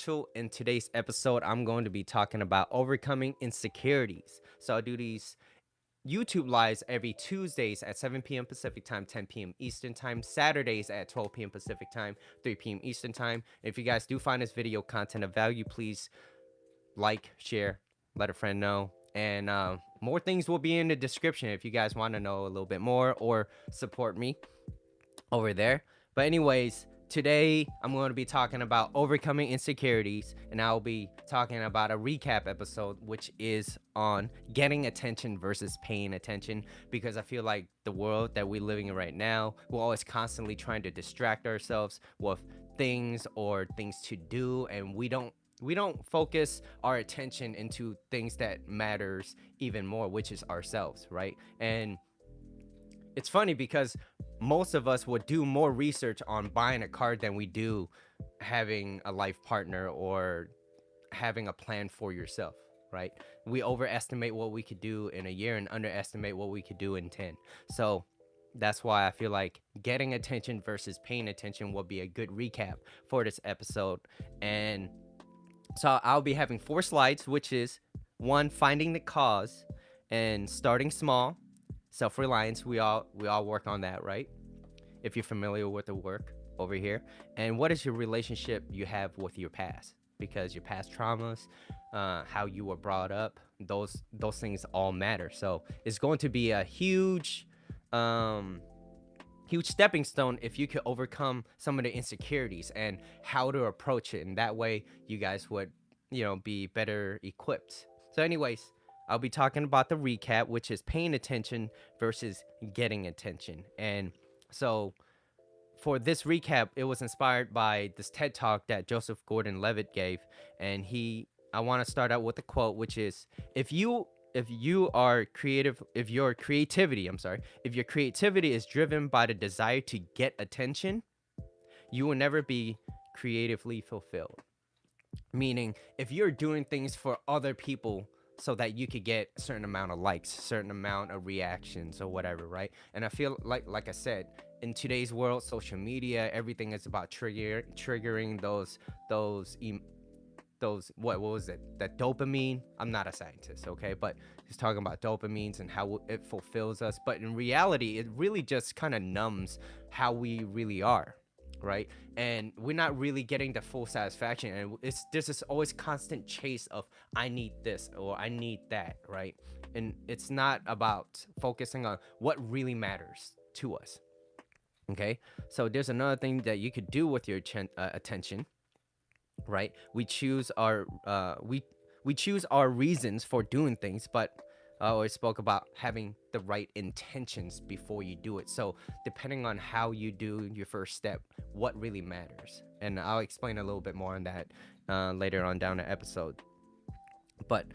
In today's episode, I'm going to be talking about overcoming insecurities. So I do these YouTube lives every Tuesdays at 7 p.m. Pacific time, 10 p.m. Eastern time, Saturdays at 12 p.m. Pacific time, 3 p.m. Eastern time. If you guys do find this video content of value, please like, share, let a friend know. And more things will be in the description if you guys want to know a little bit more or support me over there. But anyways, today I'm going to be talking about overcoming insecurities, and I'll be talking about a recap episode which is on getting attention versus paying attention, because I feel like the world that we're living in right now, we're always constantly trying to distract ourselves with things or things to do, and we don't focus our attention into things that matters even more, which is ourselves, right? And it's funny because most of us would do more research on buying a car than we do having a life partner or having a plan for yourself, right? We overestimate what we could do in a year and underestimate what we could do in 10. So that's why I feel like getting attention versus paying attention will be a good recap for this episode. And so I'll be having 4 slides, which is one, finding the cause and starting small. Self-reliance, we all work on that, right? If you're familiar with the work over here. And what is your relationship you have with your past? Because your past traumas, how you were brought up, those things all matter. So it's going to be a um huge stepping stone if you could overcome some of the insecurities and how to approach it, and that way you guys would be better equipped. So anyways, I'll be talking about the recap, which is paying attention versus getting attention. And so for this recap, it was inspired by this TED talk that Joseph Gordon-Levitt gave, and I want to start out with a quote, which is, if you are creative, if your creativity, I'm sorry, if your creativity is driven by the desire to get attention, you will never be creatively fulfilled. Meaning, if you're doing things for other people so that you could get a certain amount of likes, certain amount of reactions or whatever, right? And I feel like I said, in today's world, social media, everything is about triggering those those what was it, that dopamine. I'm not a scientist, okay, but he's talking about dopamines and how it fulfills us, but in reality it really just kind of numbs how we really are, right? And we're not really getting the full satisfaction, and it's there's this always constant chase of I need this or I need that, right? And it's not about focusing on what really matters to us. Okay, so there's another thing that you could do with your attention, right? We choose our reasons for doing things, but I always spoke about having the right intentions before you do it. So depending on how you do your first step, what really matters, and I'll explain a little bit more on that later on down the episode. But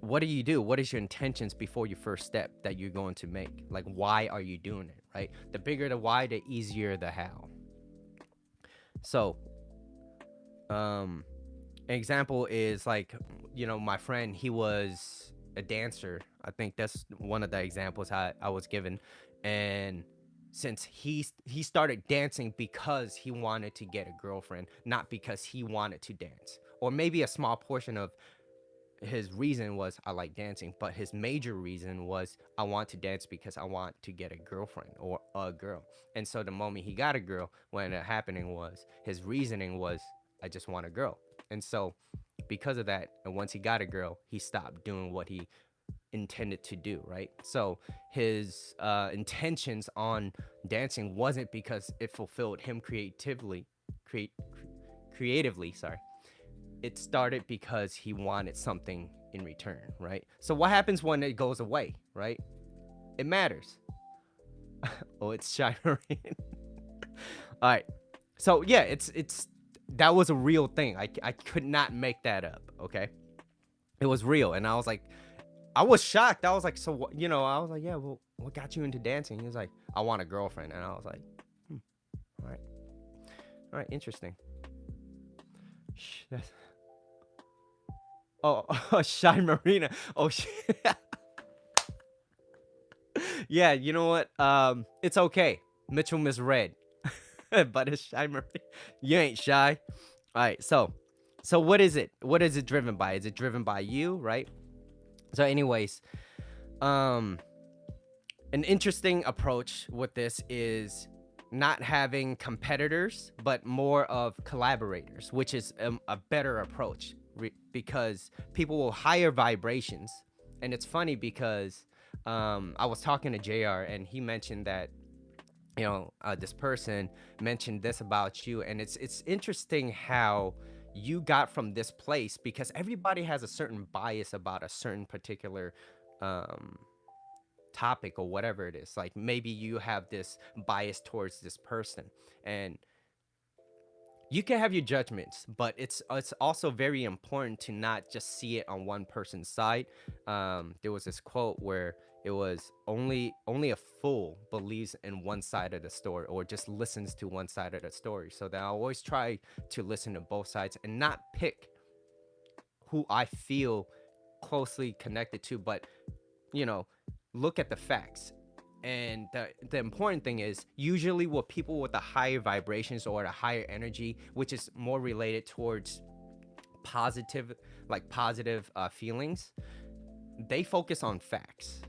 what do you do? What is your intentions before your first step that you're going to make? Like, why are you doing it, right? The bigger the why, the easier the how. So an example is like, my friend, he was a dancer. I think that's one of the examples I was given. And since he started dancing because he wanted to get a girlfriend, not because he wanted to dance, or maybe a small portion of his reason was I like dancing, but his major reason was I want to dance because I want to get a girlfriend or a girl. And so the moment he got a girl, when it happening was his reasoning was I just want a girl. And so because of that, and once he got a girl, he stopped doing what he intended to do, right? So his intentions on dancing wasn't because it fulfilled him create, creatively, sorry. It started because he wanted something in return, right? So what happens when it goes away, right? It matters. Oh, it's shy marine. All right. So yeah, it's that was a real thing. I could not make that up, okay? It was real, and I was shocked. I was like, so what, I was like, yeah, well, what got you into dancing? He was like, I want a girlfriend. And I was like, all right. All right, interesting. Shh, that's Oh, Shy Marina. Oh shit. Yeah, you know what? It's okay. Mitchell misread. But it's Shy Marina. You ain't shy. All right, so So what is it? What is it driven by? Is it driven by you, right? So anyways, um an interesting approach with this is not having competitors but more of collaborators, which is a better approach, because people will higher vibrations. And it's funny because I was talking to JR and he mentioned that, this person mentioned this about you, and it's interesting how you got from this place, because everybody has a certain bias about a certain particular um topic or whatever it is. Like maybe you have this bias towards this person, and you can have your judgments, but it's also very important to not just see it on one person's side. There was this quote where it was only a fool believes in one side of the story, or just listens to one side of the story. So that I always try to listen to both sides and not pick who I feel closely connected to, but you know, look at the facts. And the important thing is usually with people with the higher vibrations or the higher energy, which is more related towards positive, like positive feelings, they focus on facts.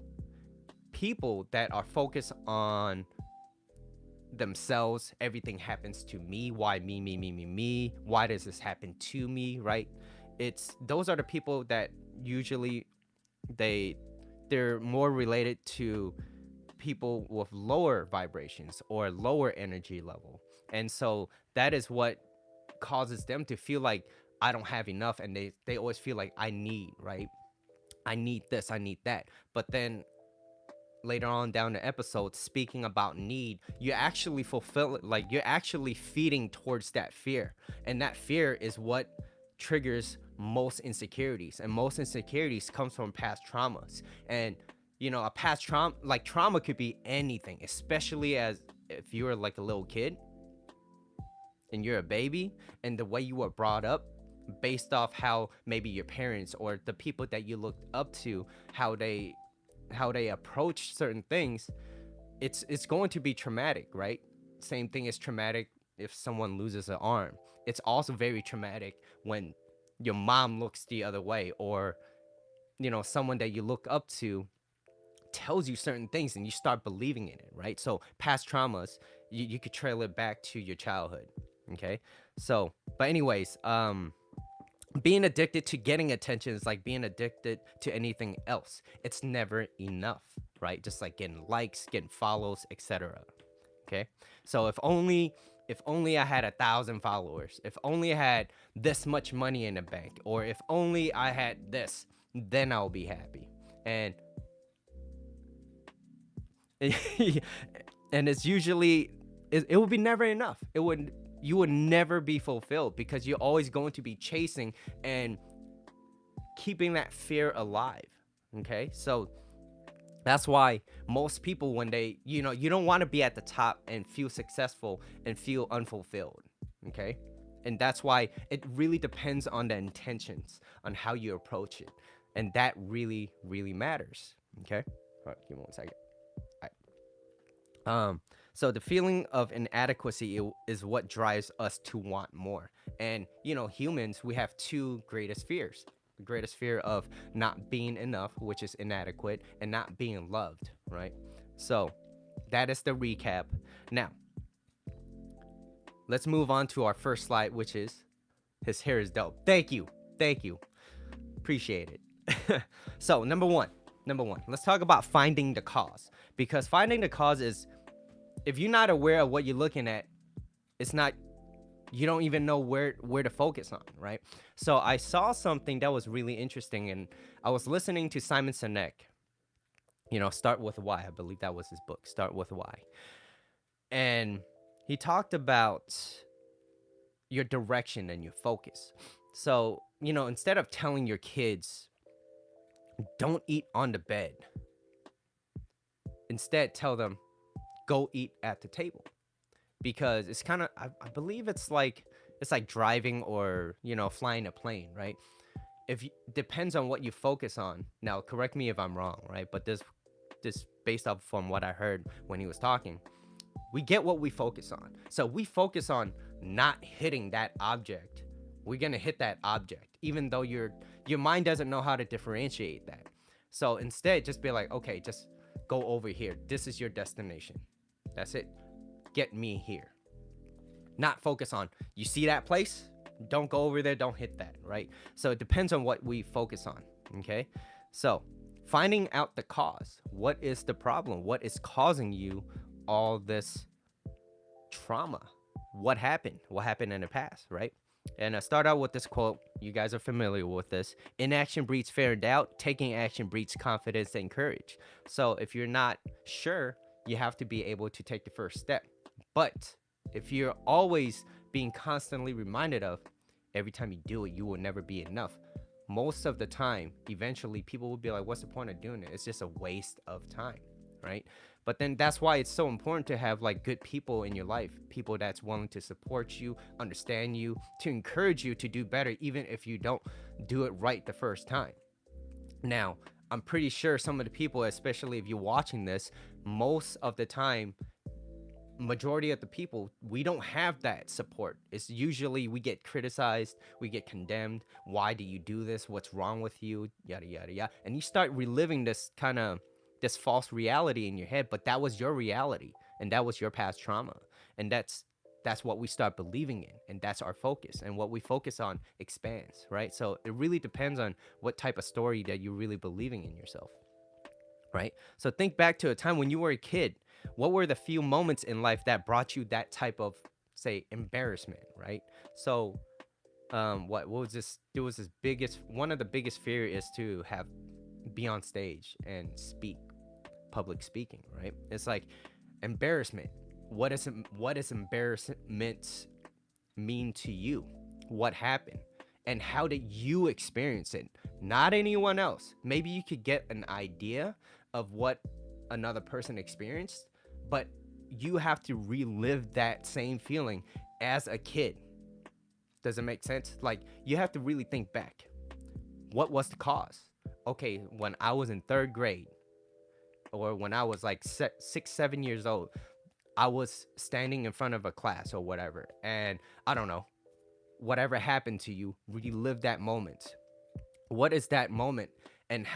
People that are focused on themselves, everything happens to me, why me, why does this happen to me, right? It's those are the people that usually they they're more related to people with lower vibrations or lower energy level. And so that is what causes them to feel like I don't have enough, and they always feel like I need, right? I need this, I need that. But then later on down the episode, speaking about need, you actually fulfill it, like you're actually feeding towards that fear. And that fear is what triggers most insecurities. And most insecurities comes from past traumas. And a past trauma, like trauma could be anything, especially as if you're like a little kid and you're a baby, and the way you were brought up based off how maybe your parents or the people that you looked up to, how they approach certain things, it's going to be traumatic, right? Same thing is traumatic if someone loses an arm. It's also very traumatic when your mom looks the other way, or someone that you look up to tells you certain things and you start believing in it, right? So past traumas, you could trail it back to your childhood. Okay. So but anyways, being addicted to getting attention is like being addicted to anything else. It's never enough, right? Just like getting likes, getting follows, etc. Okay. So if only I had 1,000 followers, if only I had this much money in the bank, or if only I had this, then I'll be happy. And and it's usually it would be never enough. You would never be fulfilled, because you're always going to be chasing and keeping that fear alive. Okay, so that's why most people, when they you don't want to be at the top and feel successful and feel unfulfilled. Okay, and that's why it really depends on the intentions on how you approach it, and that really matters. Okay, all right, give me 1 second. So the feeling of inadequacy is what drives us to want more. And humans, we have two greatest fears: the greatest fear of not being enough, which is inadequate, and not being loved, right? So that is the recap. Now let's move on to our first slide, which is his hair is dope. Thank you, appreciate it. So number one, let's talk about finding the cause, because finding the cause is, if you're not aware of what you're looking at, it's not, you don't even know where to focus on, right? So I saw something that was really interesting, and I was listening to Simon Sinek. Start with Why. I believe that was his book, Start with Why. And he talked about your direction and your focus. So instead of telling your kids, don't eat on the bed, instead tell them, go eat at the table. Because it's kind of, I believe it's like driving or flying a plane, right? Depends on what you focus on. Now correct me if I'm wrong, right? But this based off from what I heard when he was talking, we get what we focus on. So we focus on not hitting that object, We're gonna hit that object, even though your mind doesn't know how to differentiate that. So instead, just be like, okay, just go over here. This is your destination. That's it. Get me here. Not focus on, you see that place? Don't go over there. Don't hit that, right? So it depends on what we focus on. Okay. So finding out the cause. What is the problem? What is causing you all this trauma? What happened? What happened in the past, right? And I start out with this quote. You guys are familiar with this. Inaction breeds fear and doubt. Taking action breeds confidence and courage. So if you're not sure, you have to be able to take the first step. But if you're always being constantly reminded of, every time you do it, you will never be enough. Most of the time, eventually, people will be like, what's the point of doing it? It's just a waste of time, right? But then that's why it's so important to have like good people in your life, people that's willing to support you, understand you, to encourage you to do better, even if you don't do it right the first time. Now, I'm pretty sure some of the people, especially if you're watching this, most of the time, majority of the people, we don't have that support. It's usually we get criticized, we get condemned. Why do you do this? What's wrong with you? Yada yada yada. And you start reliving this false reality in your head, but that was your reality and that was your past trauma. And that's what we start believing in, and that's our focus, and what we focus on expands, right? So it really depends on what type of story that you're really believing in yourself, right? So think back to a time when you were a kid. What were the few moments in life that brought you that type of, say, embarrassment, right? So what was this? There was this biggest, one of the biggest fear is to have, be on stage and speak, public speaking, right? It's like embarrassment. What is embarrassment mean to you? What happened? And how did you experience it? Not anyone else. Maybe you could get an idea of what another person experienced, but you have to relive that same feeling as a kid. Does it make sense? Like, you have to really think back. What was the cause? Okay, when I was in third grade, or when I was like 6, 7 years old, I was standing in front of a class or whatever, and I don't know, whatever happened to you, relive that moment. What is that moment, and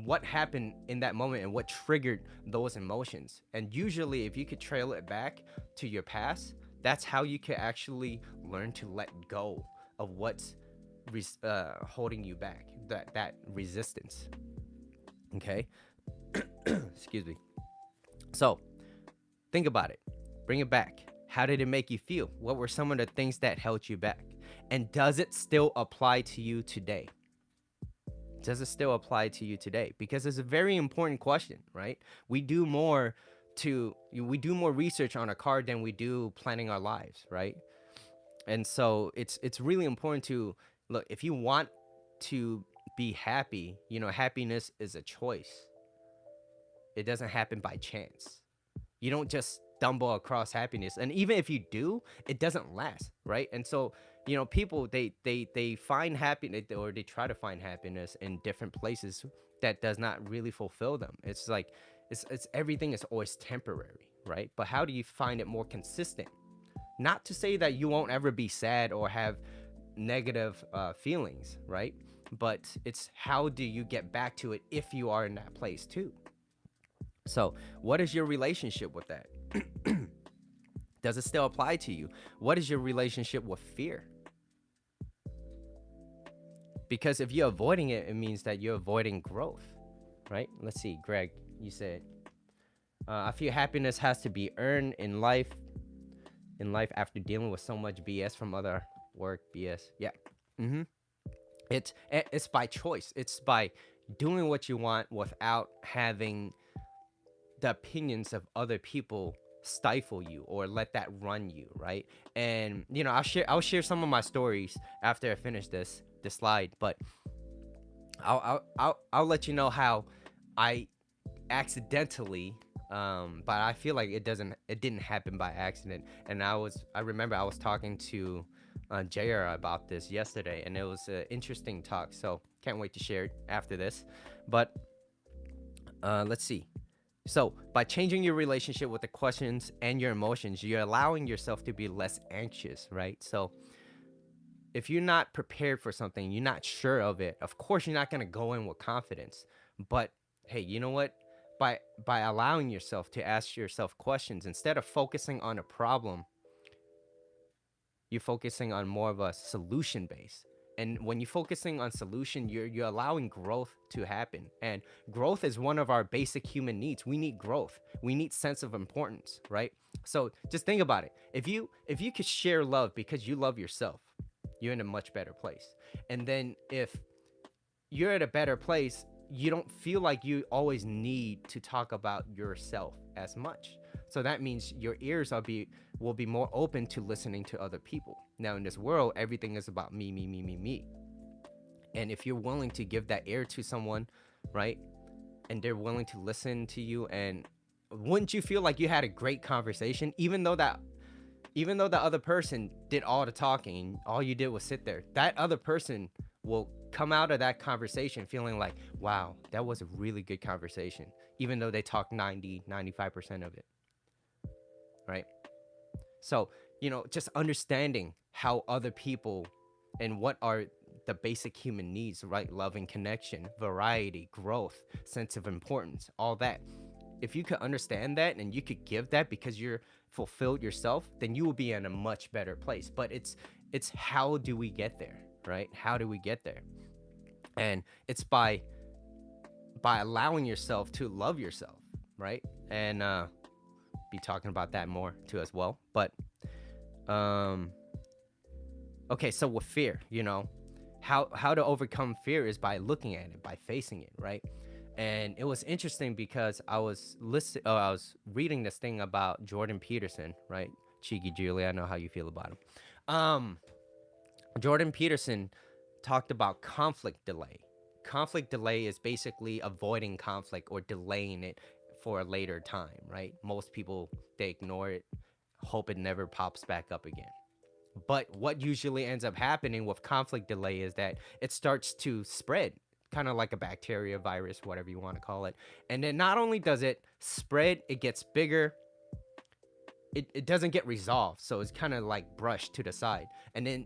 what happened in that moment, and what triggered those emotions? And usually, if you could trail it back to your past, that's how you can actually learn to let go of what's holding you back, that resistance. Okay. Excuse me. So think about it. Bring it back. How did it make you feel? What were some of the things that held you back? And does it still apply to you today? Does it still apply to you today? Because it's a very important question, right? We do more research on a car than we do planning our lives, right? And so it's really important to look, if you want to be happy, happiness is a choice. It doesn't happen by chance. You don't just stumble across happiness, and even if you do, it doesn't last, right? And so people, they find happiness, or they try to find happiness in different places that does not really fulfill them. It's like it's everything is always temporary, right? But how do you find it more consistent? Not to say that you won't ever be sad or have negative feelings, right? But it's how do you get back to it if you are in that place too? So what is your relationship with that? Does it still apply to you? What is your relationship with fear? Because if you're avoiding it, it means that you're avoiding growth, right? Let's see, Greg, you said, I feel happiness has to be earned in life after dealing with so much BS from other work BS. Yeah. Mm-hmm. It's by choice. It's by doing what you want without having the opinions of other people stifle you or let that run you, right? And I'll share some of my stories after I finish this slide, but I'll let you know how I accidentally, but I feel like it didn't happen by accident. And I remember I was talking to JR about this yesterday, and it was an interesting talk, so can't wait to share it after this. But let's see. So by changing your relationship with the questions and your emotions, you're allowing yourself to be less anxious, right? So if you're not prepared for something, you're not sure of it, of course you're not going to go in with confidence. But hey, you know what? By allowing yourself to ask yourself questions instead of focusing on a problem, you're focusing on more of a solution base. And when you're focusing on solution, you're allowing growth to happen. And growth is one of our basic human needs. We need growth. We need sense of importance, right? So just think about it. If you could share love because you love yourself, you're in a much better place. And then if you're at a better place, you don't feel like you always need to talk about yourself as much. So that means your ears will be more open to listening to other people. Now in this world, everything is about me, me, me, me, me. And if you're willing to give that ear to someone, right? And they're willing to listen to you, and wouldn't you feel like you had a great conversation even though the other person did all the talking, all you did was sit there, that other person will come out of that conversation feeling like, wow, that was a really good conversation, even though they talked 95% of it, right? So, just understanding how other people and what are the basic human needs, right? Love and connection, variety, growth, sense of importance, all that. If you could understand that and you could give that because you're fulfilled yourself, then you will be in a much better place. But it's how do we get there, right? How do we get there? And it's by allowing yourself to love yourself, right? And be talking about that more too as well. But okay, so with fear, how to overcome fear is by looking at it, by facing it, right? And it was interesting because I was reading this thing about Jordan Peterson, right? Cheeky Julie, I know how you feel about him. Jordan Peterson talked about conflict delay. Conflict delay is basically avoiding conflict or delaying it for a later time, right? Most people, they ignore it, hope it never pops back up again. But what usually ends up happening with conflict delay is that it starts to spread, kind of like a bacteria, virus, whatever you want to call it. And then not only does it spread, it gets bigger. It doesn't get resolved. So it's kind of like brushed to the side. And then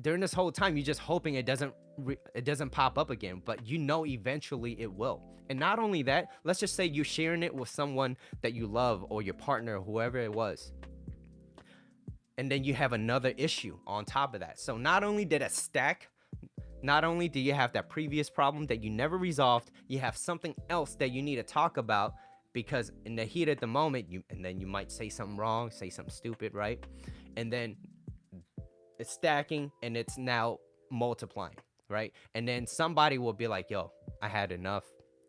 during this whole time, you're just hoping it doesn't pop up again, but eventually it will. And not only that, let's just say you're sharing it with someone that you love or your partner or whoever it was. And then you have another issue on top of that. So not only did it stack, not only do you have that previous problem that you never resolved, you have something else that you need to talk about because in the heat of the moment, you might say something wrong, say something stupid, right? And then it's stacking and it's now multiplying, right? And then somebody will be like, yo, I had enough.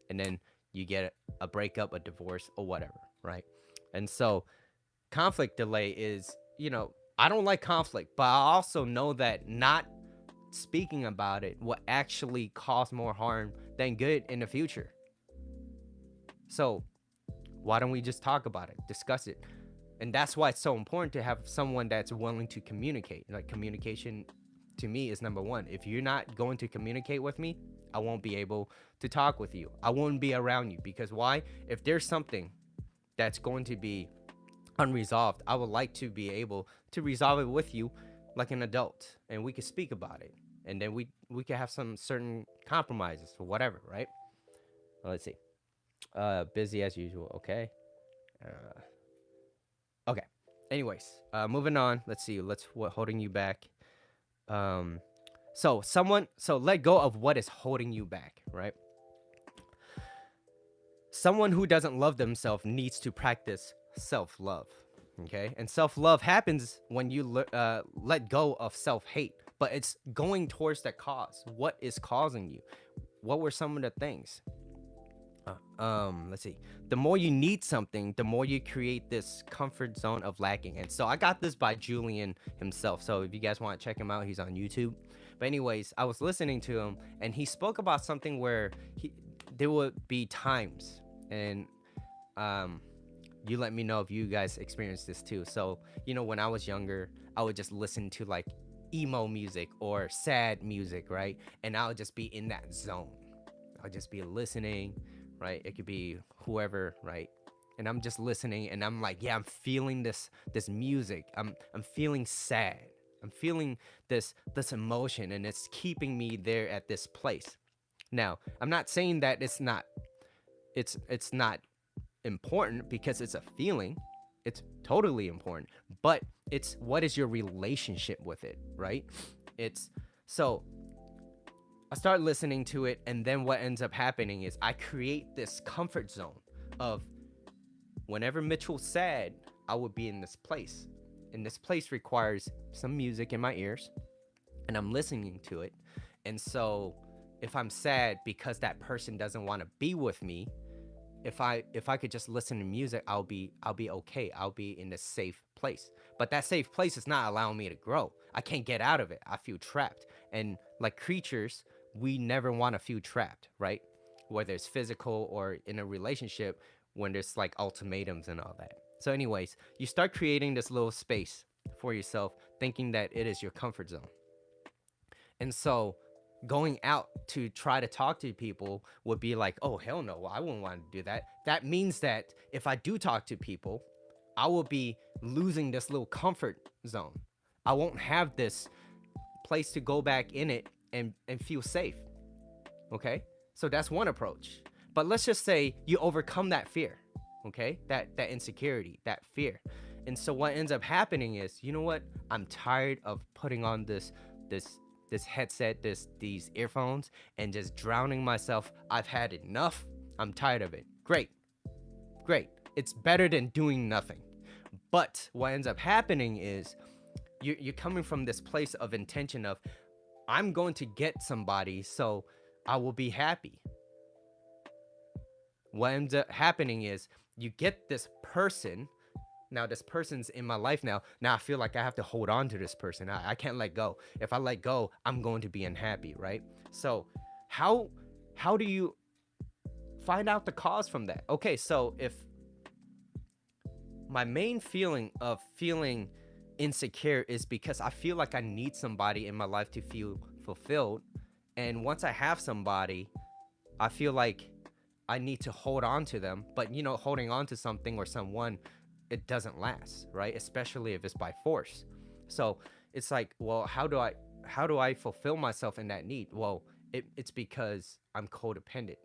And then you get a breakup, a divorce, or whatever, right? And so conflict delay is, I don't like conflict, but I also know that not speaking about it will actually cause more harm than good in the future. So why don't we just talk about it, discuss it? And that's why it's so important to have someone that's willing to communicate. Like, communication to me is number one. If you're not going to communicate with me, I won't be able to talk with you. I won't be around you because why? If there's something that's going to be unresolved, I would like to be able to resolve it with you like an adult, and we could speak about it, and then we could have some certain compromises or whatever, right? Let's see. Busy as usual. Okay. Okay. Anyways, moving on. Let's see. What holding you back? So let go of what is holding you back, right? Someone who doesn't love themselves needs to practice self-love. Okay, and self-love happens when you let go of self-hate, but it's going towards that cause. What is causing you? What were some of the things? Let's see. The more you need something, the more you create this comfort zone of lacking. And so I got this by Julian himself. So if you guys want to check him out, he's on YouTube. But anyways, I was listening to him and he spoke about something where there would be times, and you let me know if you guys experienced this too. So, when I was younger, I would just listen to like emo music or sad music, right? And I would just be in that zone. I'll just be listening, right? It could be whoever, right? And I'm just listening and I'm like, yeah, I'm feeling this music. I'm feeling sad. I'm feeling this emotion, and it's keeping me there at this place. Now, I'm not saying that it's not important, because it's a feeling. It's totally important, but it's what is your relationship with it, right? It's so I start listening to it, and then what ends up happening is I create this comfort zone of whenever Mitchell's sad, I would be in this place. And this place requires some music in my ears, and I'm listening to it. And so if I'm sad because that person doesn't want to be with me, if I could just listen to music, I'll be okay. I'll be in a safe place. But that safe place is not allowing me to grow. I can't get out of it. I feel trapped. And like creatures, we never want to feel trapped, right? Whether it's physical or in a relationship, when there's like ultimatums and all that. So anyways, you start creating this little space for yourself, thinking that it is your comfort zone. And so going out to try to talk to people would be like, oh, hell no, I wouldn't want to do that. That means that if I do talk to people, I will be losing this little comfort zone. I won't have this place to go back in it and feel safe. Okay? So that's one approach. But let's just say you overcome that fear, okay? That insecurity, that fear. And so what ends up happening is, you know what? I'm tired of putting on this headset, these earphones, and just drowning myself. I've had enough. I'm tired of it. Great. Great. It's better than doing nothing. But what ends up happening is you're coming from this place of intention of, I'm going to get somebody so I will be happy. What ends up happening is you get this person. Now this person's in my life now. Now I feel like I have to hold on to this person. I can't let go. If I let go, I'm going to be unhappy, right? So how do you find out the cause from that? Okay, so if my main feeling of feeling insecure is because I feel like I need somebody in my life to feel fulfilled. And once I have somebody, I feel like I need to hold on to them. But holding on to something or someone, it doesn't last, right? Especially if it's by force. So it's like, well, how do I fulfill myself in that need? Well, it's because I'm codependent,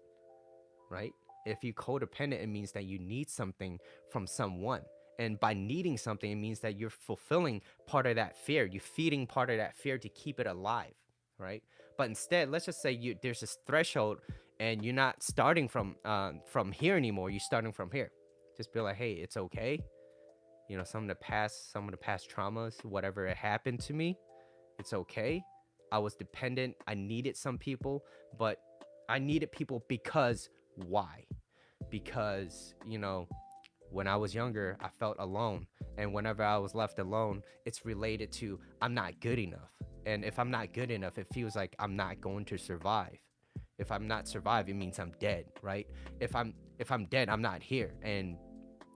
right? If you codependent, it means that you need something from someone. And by needing something, it means that you're fulfilling part of that fear. You're feeding part of that fear to keep it alive, right? But instead, let's just say there's this threshold, and you're not starting from here anymore. You're starting from here. Just be like, hey, it's okay. Some of the past traumas, whatever it happened to me, it's okay. I was dependent. I needed some people, but I needed people because why? Because, when I was younger, I felt alone. And whenever I was left alone, it's related to I'm not good enough. And if I'm not good enough, it feels like I'm not going to survive. If I'm not survive, it means I'm dead, right? If I'm dead, I'm not here. And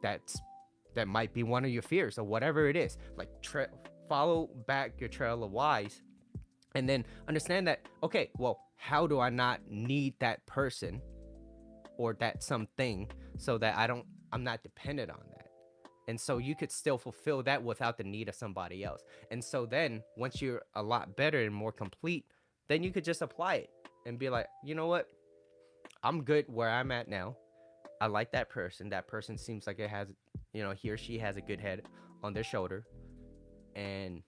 that might be one of your fears or whatever it is. Like follow back your trail of whys, and then understand that, okay, well, how do I not need that person or that something so that I'm not dependent on that? And so you could still fulfill that without the need of somebody else. And so then once you're a lot better and more complete, then you could just apply it and be like, you know what? I'm good where I'm at now. I like that person. That person seems like it has, he or she has a good head on their shoulder, and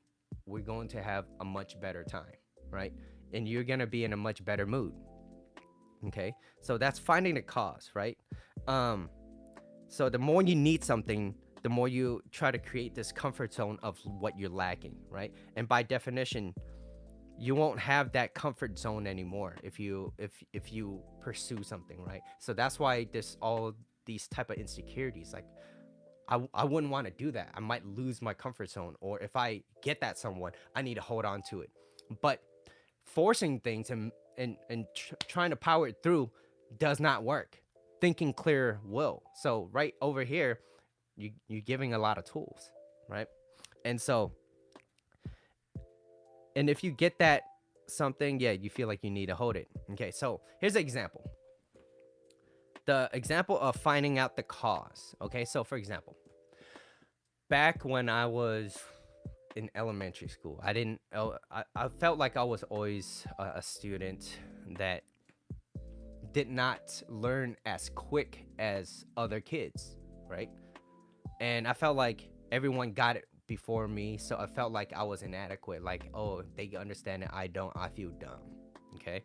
we're going to have a much better time, right? And you're going to be in a much better mood. Okay? So that's finding the cause, right? So the more you need something, the more you try to create this comfort zone of what you're lacking, right? And by definition, you won't have that comfort zone anymore if you pursue something, right? So that's why there's all these type of insecurities. Like I wouldn't want to do that. I might lose my comfort zone, or if I get that someone, I need to hold on to it. But forcing things and trying to power it through does not work. Thinking clear will. So right over here, you're giving a lot of tools, right? And so, and if you get that something, yeah, you feel like you need to hold it. Okay, so here's an example. The example of finding out the cause. Okay, so for example, back when I was in elementary school. I didn't. I felt like I was always a student that did not learn as quick as other kids, right? And I felt like everyone got it before me, so I felt like I was inadequate. Like, oh, they understand it, I don't. I feel dumb. Okay,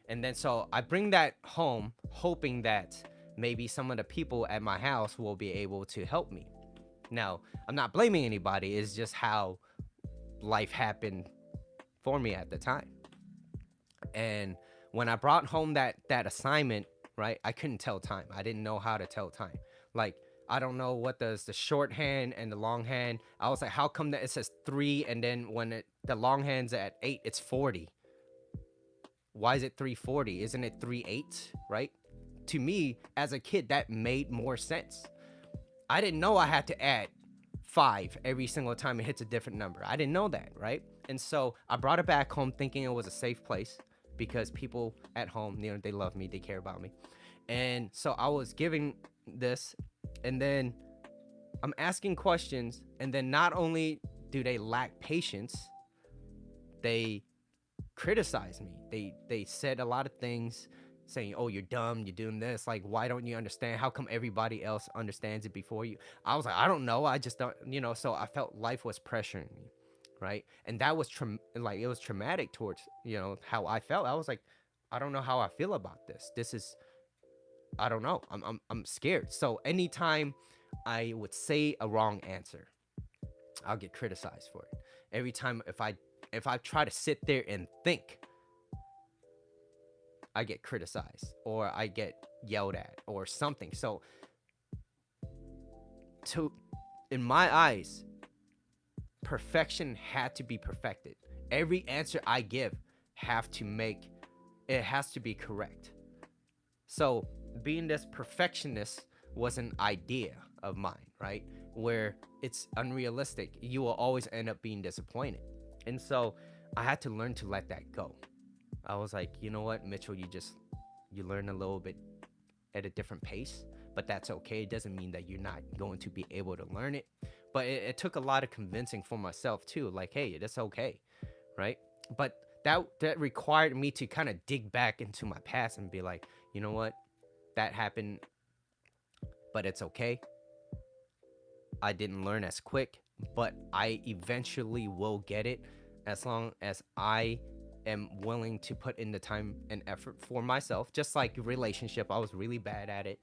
and then so I bring that home, hoping that maybe some of the people at my house will be able to help me. Now, I'm not blaming anybody. It's just how life happened for me at the time. And when I brought home that assignment, right, I couldn't tell time. I didn't know how to tell time. Like, I don't know what does the shorthand and the longhand. I was like, how come that it says 3 and then when the longhand's at 8, it's 40? Why is it 340? Isn't it 38, right? To me, as a kid, that made more sense. I didn't know I had to add 5 every single time it hits a different number. I didn't know that, right? And so I brought it back home thinking it was a safe place because people at home, they love me, they care about me. And so I was giving this, and then I'm asking questions, and then not only do they lack patience, they criticize me. They said a lot of things saying, "Oh, you're dumb, you're doing this. Like, why don't you understand? How come everybody else understands it before you?" I was like, "I don't know. I just don't. So I felt life was pressuring me, right? And that was like it was traumatic towards, how I felt. I was like, I don't know how I feel about this. This is I don't know. I'm scared. So anytime I would say a wrong answer, I'll get criticized for it. Every time if I try to sit there and think, I get criticized or I get yelled at or something. So to in my eyes, perfection had to be perfected. Every answer I give has to be correct. So being this perfectionist was an idea of mine, right? Where it's unrealistic. You will always end up being disappointed. And so I had to learn to let that go. I was like, you know what, Mitchell, you learn a little bit at a different pace, but that's okay. It doesn't mean that you're not going to be able to learn it. But it took a lot of convincing for myself too. Like, hey, that's okay, right? But that required me to kind of dig back into my past and be like, you know what, that happened, but it's okay. I didn't learn as quick, but I eventually will get it as long as I am willing to put in the time and effort for myself. Just like relationship, I was really bad at it.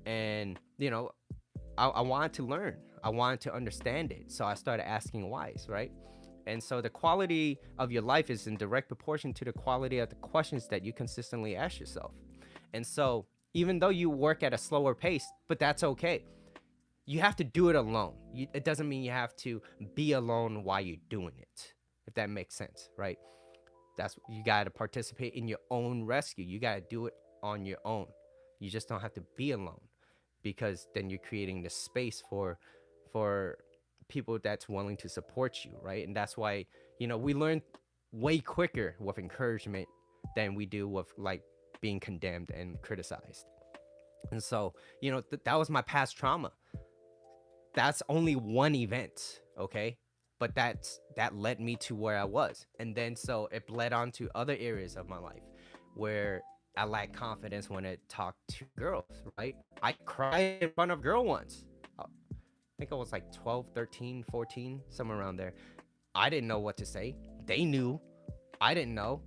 And, I wanted to learn. I wanted to understand it. So I started asking whys, right? And so the quality of your life is in direct proportion to the quality of the questions that you consistently ask yourself. And so even though you work at a slower pace, but that's okay. You have to do it alone. It doesn't mean you have to be alone while you're doing it, if that makes sense, right? You got to participate in your own rescue. You got to do it on your own. You just don't have to be alone, because then you're creating the space for people that's willing to support you, right? And that's why, we learn way quicker with encouragement than we do with like being condemned and criticized. And so, that was my past trauma. That's only one event, okay? But that led me to where I was. And then so it led on to other areas of my life where I lacked confidence when I talked to girls, right? I cried in front of a girl once. I think I was like 12, 13, 14, somewhere around there. I didn't know what to say. They knew. I didn't know.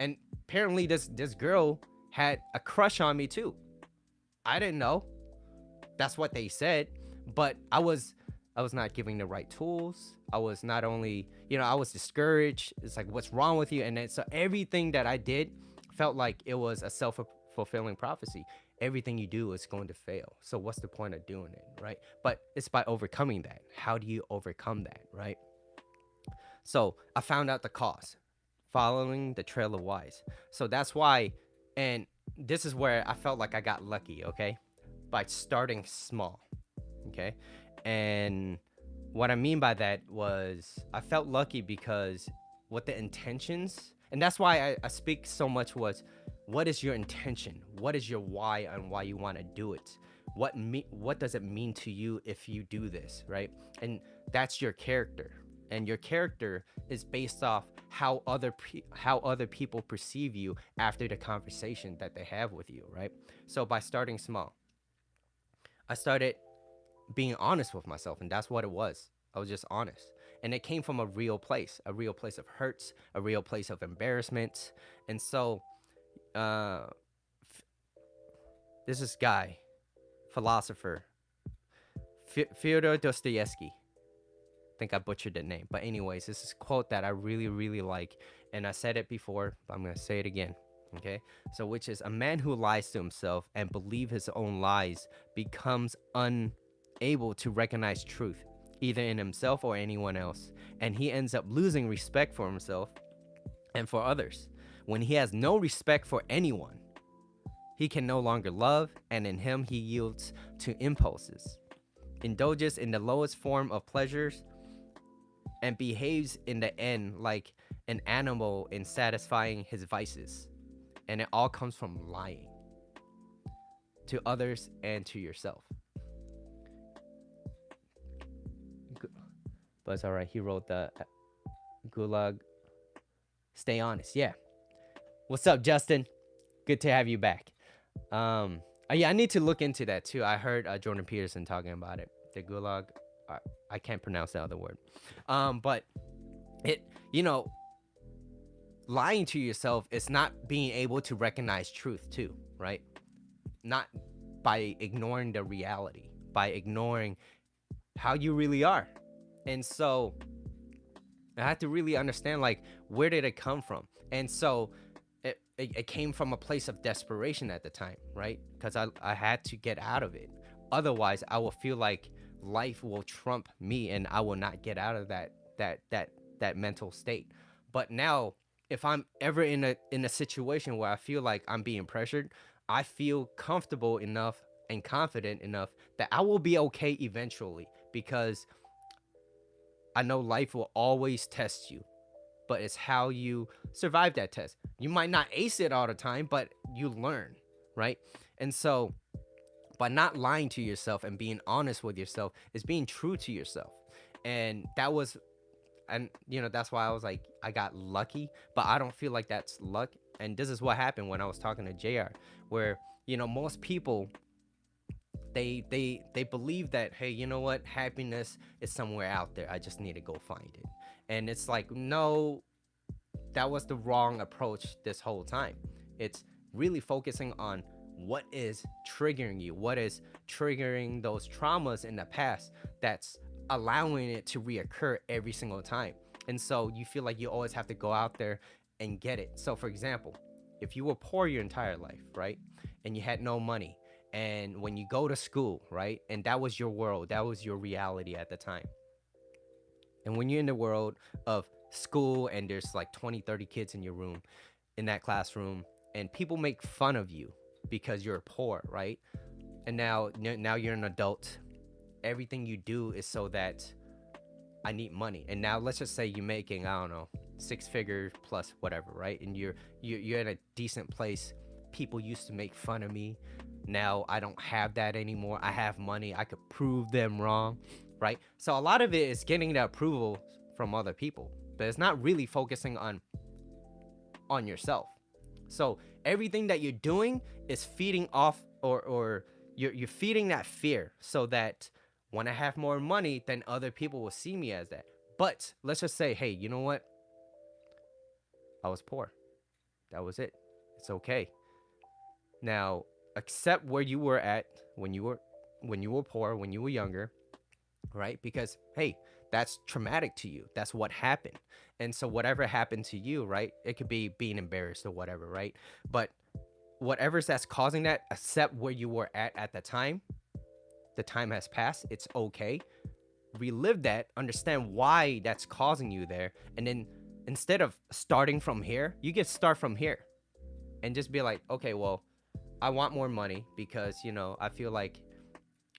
And apparently this girl had a crush on me too. I didn't know. That's what they said. But I was not giving the right tools. I was not only, I was discouraged. It's like, what's wrong with you? And then so everything that I did felt like it was a self-fulfilling prophecy. Everything you do is going to fail. So what's the point of doing it, right? But it's by overcoming that. How do you overcome that, right? So I found out the cause, following the trail of whys. So that's why, and this is where I felt like I got lucky, okay? By starting small, okay? And what I mean by that was I felt lucky because what the intentions, and that's why I speak so much, was what is your intention? What is your why and why you want to do it? What does it mean to you if you do this, right? And that's your character. and your character is based off how other people perceive you after the conversation that they have with you, right? So by starting small, I started being honest with myself, and that's what it was. I was just honest, and it came from a real place of hurts, a real place of embarrassment. And so uh this is guy, philosopher, Fyodor Dostoevsky. I think I butchered the name, but anyways, this is a quote that I really really like, and I said it before, but I'm gonna say it again. Okay, so which is, a man who lies to himself and believe his own lies becomes unable to recognize truth, either in himself or anyone else, and he ends up losing respect for himself and for others. When he has no respect for anyone, he can no longer love, and in him he yields to impulses, indulges in the lowest form of pleasures, and behaves in the end like an animal in satisfying his vices. And it all comes from lying to others and to yourself. But it's all right. He wrote the Gulag. Stay honest. Yeah. What's up, Justin? Good to have you back. Yeah, I need to look into that too. I heard Jordan Peterson talking about it. The Gulag. I can't pronounce the other word. But it, lying to yourself is not being able to recognize truth too, right? Not by ignoring the reality, by ignoring how you really are. And so I had to really understand, like, where did it come from? And so it came from a place of desperation at the time, right? Because I had to get out of it. Otherwise, I will feel like life will trump me and I will not get out of that mental state. But now, if I'm ever in a situation where I feel like I'm being pressured, I feel comfortable enough and confident enough that I will be okay eventually, because I know life will always test you, but it's how you survive that test. You might not ace it all the time, but you learn, right? And so by not lying to yourself and being honest with yourself is being true to yourself. And that's why I was like, I got lucky, but I don't feel like that's luck. And this is what happened when I was talking to JR, where, most people, they believe that, hey, you know what, happiness is somewhere out there, I just need to go find it. And it's like, no, that was the wrong approach this whole time. It's really focusing on what is triggering you, what is triggering those traumas in the past that's allowing it to reoccur every single time. And so you feel like you always have to go out there and get it. So for example, if you were poor your entire life, right, and you had no money, and when you go to school, right, and that was your world, that was your reality at the time, and when you're in the world of school and there's like 20-30 kids in your room, in that classroom, and people make fun of you because you're poor, right? And now you're an adult. Everything you do is so that I need money. And now let's just say you're making, I don't know, 6 figures plus whatever, right? And you're in a decent place. People used to make fun of me. Now I don't have that anymore. I have money. I could prove them wrong, right? So a lot of it is getting the approval from other people, but it's not really focusing on yourself. So everything that you're doing is feeding off, or you're feeding that fear, so that when I have more money, then other people will see me as that. But let's just say, hey, you know what? I was poor. That was it. It's okay. Now, accept where you were at when you were poor, when you were younger, right? Because, hey, that's traumatic to you. That's what happened. And so whatever happened to you, right? It could be being embarrassed or whatever, right? But whatever's that's causing that, accept where you were at the time. The time has passed. It's okay. Relive that. Understand why that's causing you there. And then instead of starting from here, you can start from here. And just be like, okay, well, I want more money because, I feel like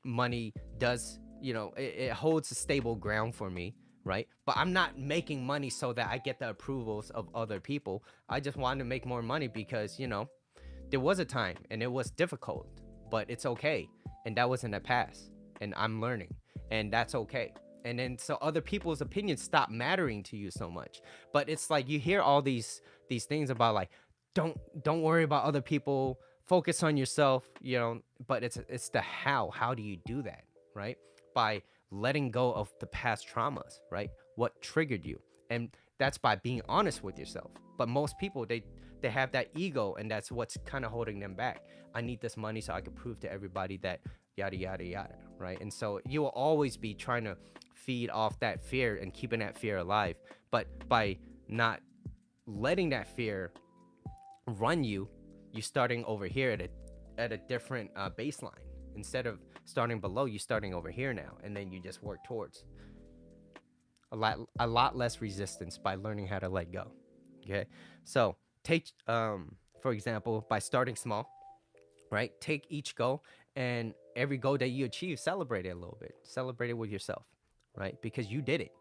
money does, it holds a stable ground for me, right? But I'm not making money so that I get the approvals of other people. I just wanted to make more money because, there was a time and it was difficult, but it's okay. And that was in the past, and I'm learning, and that's okay. And then so other people's opinions stop mattering to you so much. But it's like you hear all these things about like don't worry about other people, focus on yourself, you know. But it's the how do you do that, right? By letting go of the past traumas, right? What triggered you. And that's by being honest with yourself. But most people, they have that ego, and that's what's kind of holding them back. I need this money so I can prove to everybody that yada yada yada, right? And so you will always be trying to feed off that fear and keeping that fear alive. But by not letting that fear run you, you starting over here at a different baseline. Instead of starting below, you starting over here now, and then you just work towards a lot less resistance by learning how to let go. Okay, so take for example, by starting small, right? Take each goal, and every goal that you achieve, celebrate it a little bit. Celebrate it with yourself, right? Because you did it.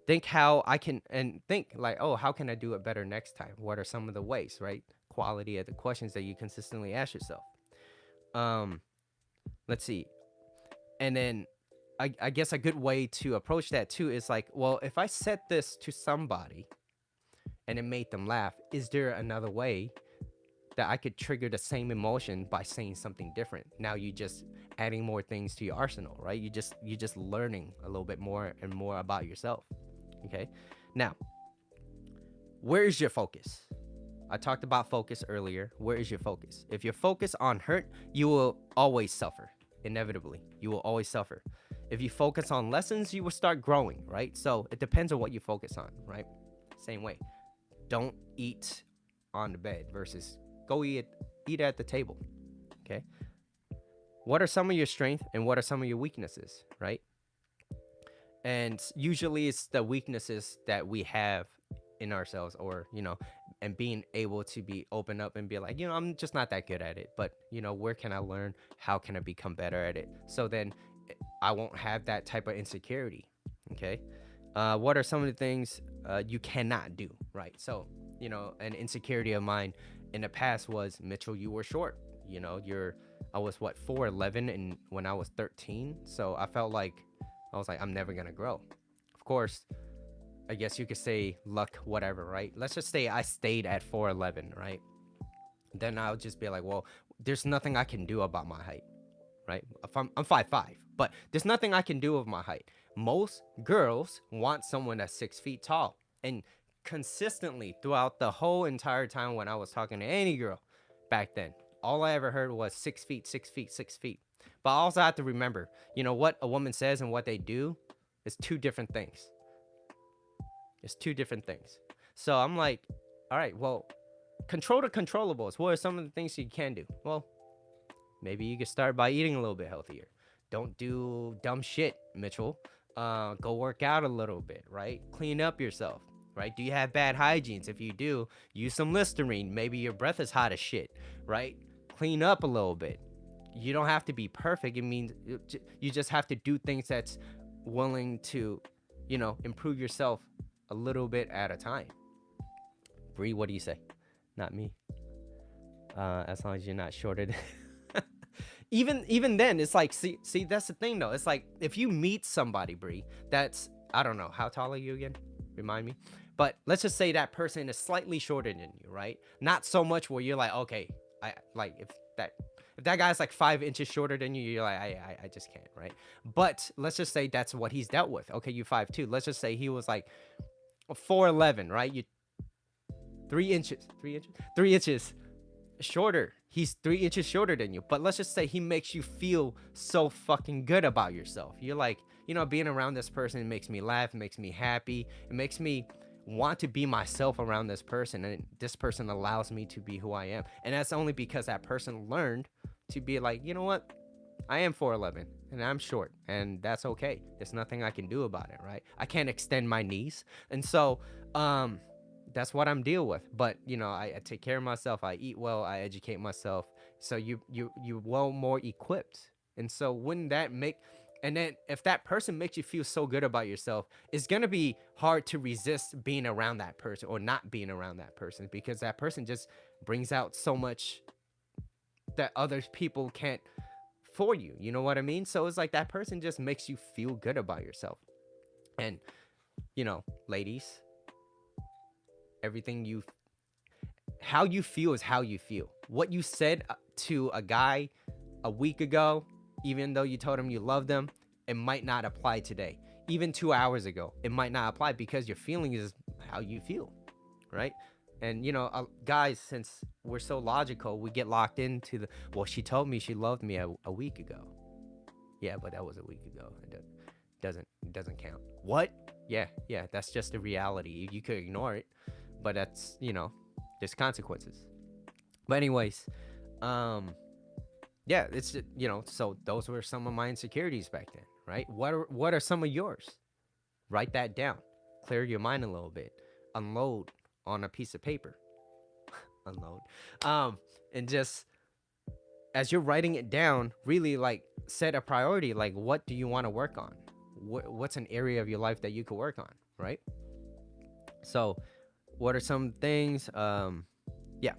Think how I can, and think like, oh, how can I do it better next time? What are some of the ways, right? Quality of the questions that you consistently ask yourself. Um, let's see. And then I guess a good way to approach that too is like, well, if I said this to somebody and it made them laugh, is there another way that I could trigger the same emotion by saying something different? Now you just adding more things to your arsenal, right? You just learning a little bit more and more about yourself. Okay. Now, where is your focus? I talked about focus earlier. Where is your focus? If you're focused on hurt, you will always suffer. Inevitably, you will always suffer. If you focus on lessons, you will start growing, right? So it depends on what you focus on, right? Same way. Don't eat on the bed versus go eat at the table. Okay. What are some of your strengths and what are some of your weaknesses, right? And usually it's the weaknesses that we have in ourselves, or and being able to be open up and be like, I'm just not that good at it, but where can I learn, how can I become better at it, so then I won't have that type of insecurity. Okay. What are some of the things you cannot do, right? So an insecurity of mine in the past was, Mitchell, you were short. I was what, 4'11", and when I was 13, so I felt like I was like, I'm never gonna grow. Of course, I guess you could say luck, whatever, right? Let's just say I stayed at 4'11", right? Then I'll just be like, well, there's nothing I can do about my height, right? If I'm 5'5", but there's nothing I can do with my height. Most girls want someone that's 6 feet tall. And consistently throughout the whole entire time when I was talking to any girl back then, all I ever heard was 6 feet, 6 feet, 6 feet. But I also have to remember, what a woman says and what they do is two different things. It's two different things. So I'm like, all right, well, control the controllables. What are some of the things you can do? Well, maybe you could start by eating a little bit healthier. Don't do dumb shit, Mitchell. Go work out a little bit, right? Clean up yourself, right? Do you have bad hygienes? If you do, use some Listerine. Maybe your breath is hot as shit, right? Clean up a little bit. You don't have to be perfect. It means you just have to do things that's willing to, improve yourself a little bit at a time. Bree, what do you say? Not me. As long as you're not shorted. even then, it's like, see, that's the thing though. It's like if you meet somebody, Bree, that's, I don't know, how tall are you again? Remind me. But let's just say that person is slightly shorter than you, right? Not so much where you're like, okay, I like if that guy's like 5 inches shorter than you, you're like, I just can't, right? But let's just say that's what he's dealt with. Okay, you 5'2". Let's just say he was like 4'11", right? You 3 inches shorter. He's 3 inches shorter than you. But let's just say he makes you feel so fucking good about yourself. You're like, being around this person makes me laugh, it makes me happy, it makes me want to be myself around this person, and this person allows me to be who I am. And that's only because that person learned to be like, you know what, I am 4'11", and I'm short, and that's okay. There's nothing I can do about it, right? I can't extend my knees, and so that's what I'm dealing with. But I take care of myself, I eat well, I educate myself, so you well more equipped. And so when that and then if that person makes you feel so good about yourself, it's going to be hard to resist being around that person or not being around that person, because that person just brings out so much that other people can't for you. You know what I mean? So it's like that person just makes you feel good about yourself. And, ladies, everything how you feel is how you feel. What you said to a guy a week ago, even though you told him you love them, it might not apply today. Even 2 hours ago, it might not apply because your feeling is how you feel, right? And guys, since we're so logical, we get locked into well, she told me she loved me a week ago. Yeah, but that was a week ago. It doesn't count. What? Yeah, that's just the reality. You could ignore it, but that's there's consequences. But anyways, yeah, it's so those were some of my insecurities back then, right? What are some of yours? Write that down. Clear your mind a little bit. Unload on a piece of paper. Unload. And just as you're writing it down, really like set a priority. Like, what do you want to work on? What's an area of your life that you could work on, right? So, what are some things? Yeah.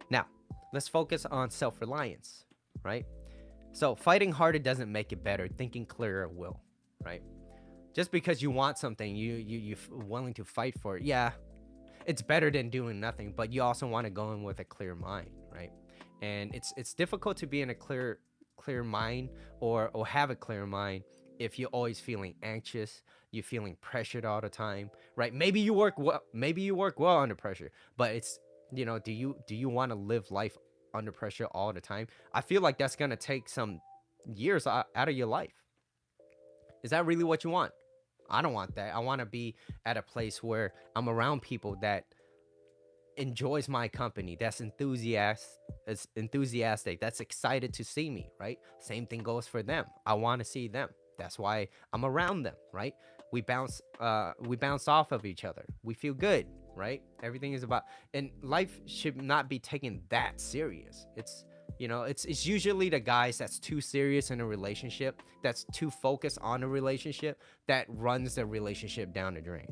Now, let's focus on self-reliance, right? So, fighting harder doesn't make it better. Thinking clearer will, right? Just because you want something, you're willing to fight for it. Yeah, it's better than doing nothing, but you also want to go in with a clear mind, right? And it's difficult to be in a clear mind or have a clear mind if you're always feeling anxious, you're feeling pressured all the time, right? Maybe you work well under pressure, but it's do you want to live life under pressure all the time? I feel like that's gonna take some years out of your life. Is that really what you want? I don't want that. I want to be at a place where I'm around people that enjoys my company, that's enthusiastic, that's excited to see me, right? Same thing goes for them. I want to see them. That's why I'm around them, right? We bounce off of each other. We feel good, right? Everything is about, and life should not be taken that serious. It's usually the guys that's too serious in a relationship, that's too focused on a relationship, that runs the relationship down the drain.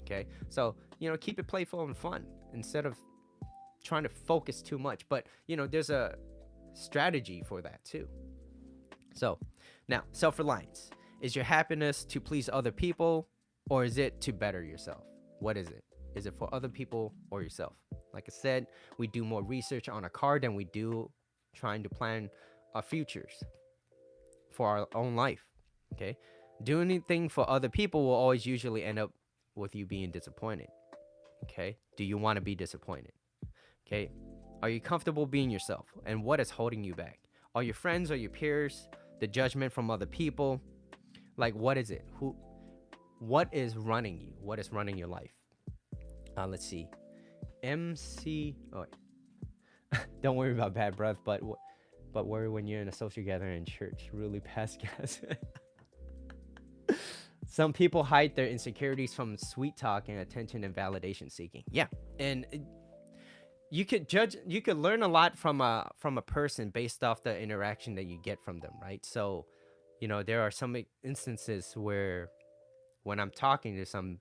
Okay, so keep it playful and fun instead of trying to focus too much. But there's a strategy for that too. So now, self-reliance: is your happiness to please other people, or is it to better yourself? What is it? Is it for other people or yourself? Like I said, we do more research on a car than we do trying to plan our futures for our own life. Okay, doing anything for other people will always usually end up with you being disappointed. Okay, do you want to be disappointed? Okay, are you comfortable being yourself, and what is holding you back? Are your friends or your peers, the judgment from other people? Like, what is it? What is running you? What is running your life? Let's see. Oh, wait. Don't worry about bad breath, but worry when you're in a social gathering in church. Really past gas. Some people hide their insecurities from sweet talk and attention and validation seeking. Yeah, and you could learn a lot from a person based off the interaction that you get from them, right? So, there are some instances where when I'm talking to some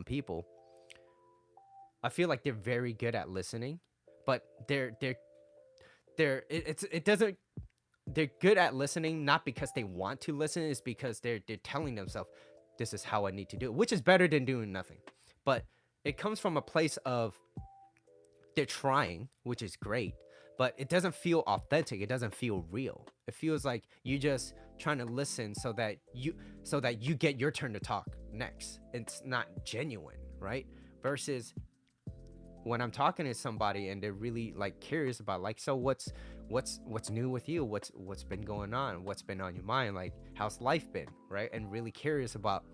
people, I feel like they're very good at listening, but it doesn't. They're good at listening not because they want to listen, it's because they're telling themselves, this is how I need to do it, which is better than doing nothing. But it comes from a place of they're trying, which is great, but it doesn't feel authentic. It doesn't feel real. It feels like you just trying to listen so that you get your turn to talk next. It's not genuine, right? Versus when I'm talking to somebody and they're really like curious about, like, so what's new with you? What's been going on? What's been on your mind? Like, how's life been, right? And really curious about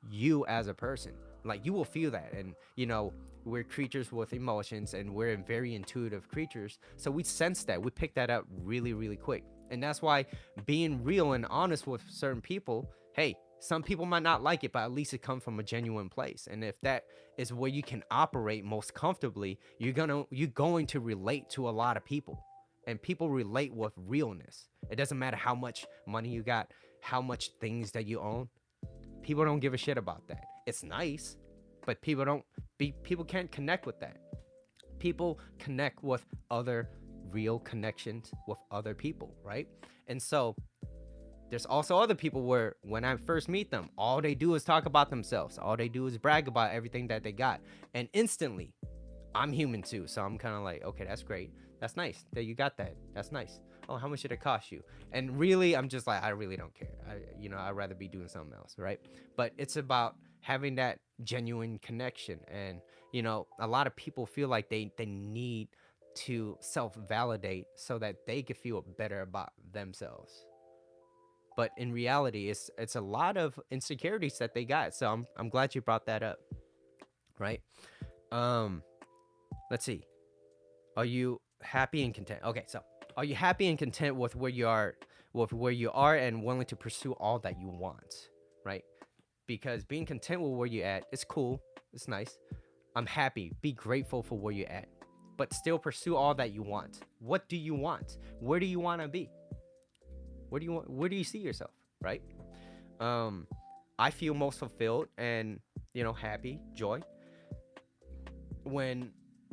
you as a person. Like, you will feel that. And we're creatures with emotions, and we're very intuitive creatures, so we sense that. We pick that up really, really quick. And that's why being real and honest with certain people, hey, some people might not like it, but at least it comes from a genuine place. And if that is where you can operate most comfortably, you're going to relate to a lot of people. And people relate with realness. It doesn't matter how much money you got, how much things that you own. People don't give a shit about that. It's nice, but people can't connect with that. People connect with other real connections with other people, right? And so there's also other people where when I first meet them, all they do is talk about themselves. All they do is brag about everything that they got. And instantly, I'm human too. So I'm kind of like, okay, that's great. That's nice that you got that. That's nice. Oh, how much did it cost you? And really, I'm just like, I really don't care. I'd rather be doing something else, right? But it's about having that genuine connection. And, a lot of people feel like they need to self-validate so that they can feel better about themselves. But in reality, it's a lot of insecurities that they got. So I'm glad you brought that up, right? Um, let's see. Are you happy and content? Okay, so are you happy and content with where you are and willing to pursue all that you want, right? Because being content with where you're at is cool. It's nice. I'm happy. Be grateful for where you're at, but still pursue all that you want. What do you want? Where do you want to be? Where do you see yourself, right? Um, I feel most fulfilled and happy, joy when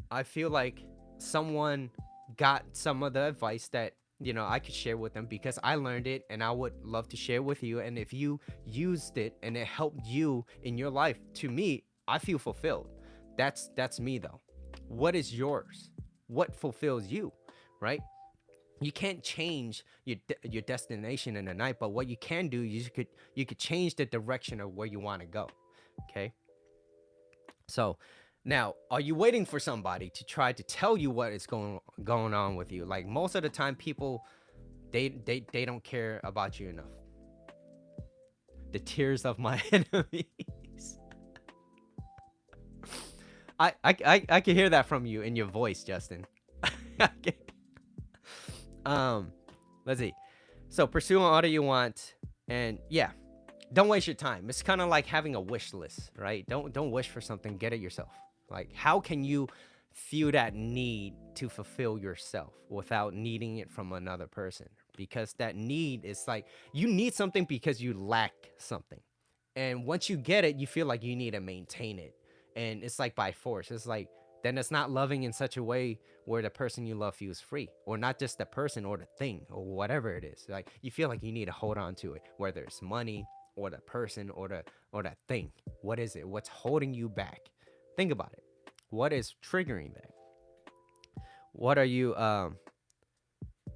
I feel like someone got some of the advice that I could share with them because I learned it and I would love to share with you. And if you used it and it helped you in your life, to me, I feel fulfilled. That's me though. What is yours? What fulfills you, right? You can't change your destination in the night, but what you can do is you could change the direction of where you want to go. Okay. So now, are you waiting for somebody to try to tell you what is going on with you? Like most of the time, people they don't care about you enough. The tears of my enemies. I can hear that from you in your voice, Justin. um, let's see. So pursue all that you want, and yeah, don't waste your time. It's kind of like having a wish list, right? Don't wish for something. Get it yourself. Like, how can you feel that need to fulfill yourself without needing it from another person? Because that need is like you need something because you lack something. And once you get it, you feel like you need to maintain it. And it's like by force. It's like then it's not loving in such a way where the person you love feels free, or not just the person or the thing or whatever it is. Like you feel like you need to hold on to it, whether it's money or the person or that thing. What is it? What's holding you back? Think about it. What is triggering that? What are you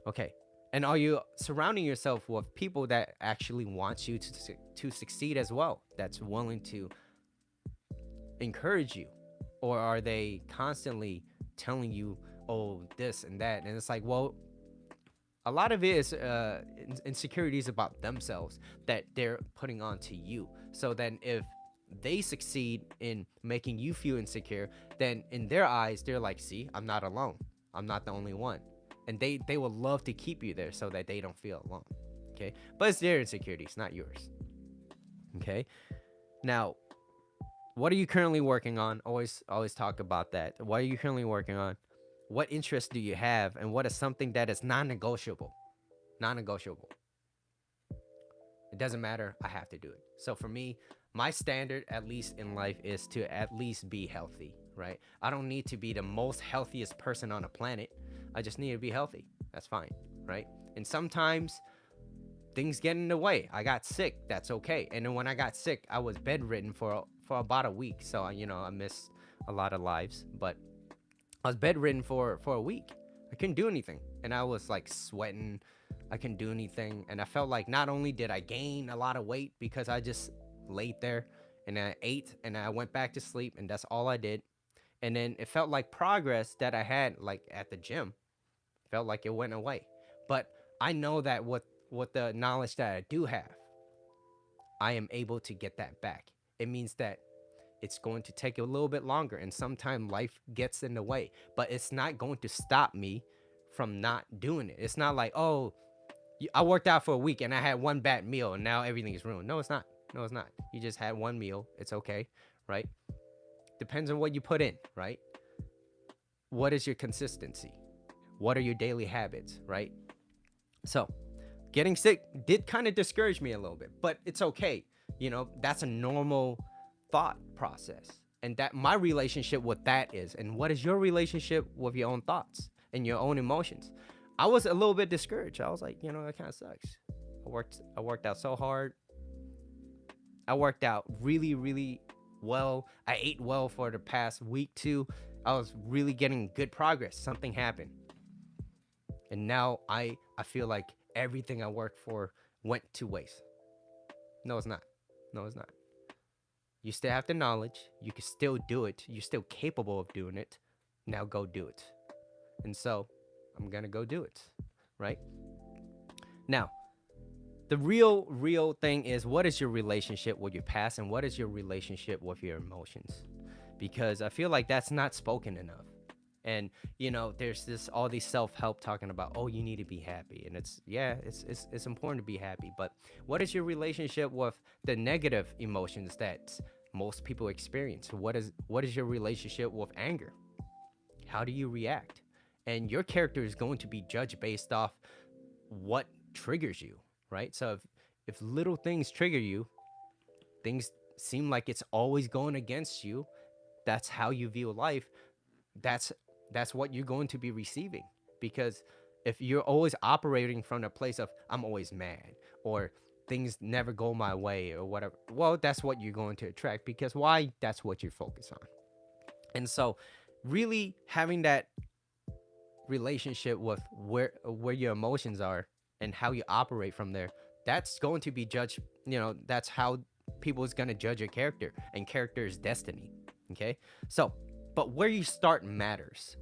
okay? And are you surrounding yourself with people that actually want you to succeed as well? That's willing to encourage you, or are they constantly telling you, "Oh, this and that"? And it's like, well, a lot of it is insecurities about themselves that they're putting onto you. So then, if they succeed in making you feel insecure, then in their eyes, they're like, "See, I'm not alone. I'm not the only one." And they will love to keep you there so that they don't feel alone. Okay, but it's their insecurities, not yours. Okay, now what are you currently working on? Always talk about that. What are you currently working on? What interests do you have, and what is something that is non-negotiable? Non-negotiable. It doesn't matter. I have to do it. So for me, my standard, at least in life, is to at least be healthy, right? I don't need to be the most healthiest person on the planet. I just need to be healthy. That's fine, right? And sometimes things get in the way. I got sick. That's okay. And then when I got sick, I was bedridden for about a week. So, I missed a lot of lives. But I was bedridden for a week. I couldn't do anything. And I was like sweating. I couldn't do anything. And I felt like not only did I gain a lot of weight because I just laid there and I ate and I went back to sleep, and that's all I did. And then it felt like progress that I had like at the gym felt like it went away. But I know that what the knowledge that I do have, I am able to get that back. It means that it's going to take a little bit longer, and sometimes life gets in the way, but it's not going to stop me from not doing it. It's not like, oh, I worked out for a week and I had one bad meal and now everything is ruined. No, it's not. No, it's not. You just had one meal. It's okay, right? Depends on what you put in, right? What is your consistency? What are your daily habits, right? So, getting sick did kind of discourage me a little bit, but it's okay. That's a normal thought process. And that my relationship with that is, and what is your relationship with your own thoughts? and your own emotions. I was a little bit discouraged. I was like, that kind of sucks. I worked out so hard. I worked out really, really well. I ate well for the past week too. I was really getting good progress. Something happened. And now I feel like everything I worked for went to waste. No, it's not. No, it's not. You still have the knowledge. You can still do it. You're still capable of doing it. Now go do it. And so I'm going to go do it. Right? Now, the real thing is, what is your relationship with your past and what is your relationship with your emotions? Because I feel like that's not spoken enough. And there's this all these self-help talking about, oh, you need to be happy, and it's important to be happy, but what is your relationship with the negative emotions that most people experience? What is your relationship with anger? How do you react? And your character is going to be judged based off what triggers you, right? So if little things trigger you, things seem like it's always going against you, that's how you view life. That's what you're going to be receiving. Because if you're always operating from a place of I'm always mad, or things never go my way, or whatever, well, that's what you're going to attract. Because why? That's what you're focused on. And so really having that relationship with where your emotions are and how you operate from there, that's going to be judged. That's how people is going to judge your character, and character is destiny. Okay, so but where you start matters.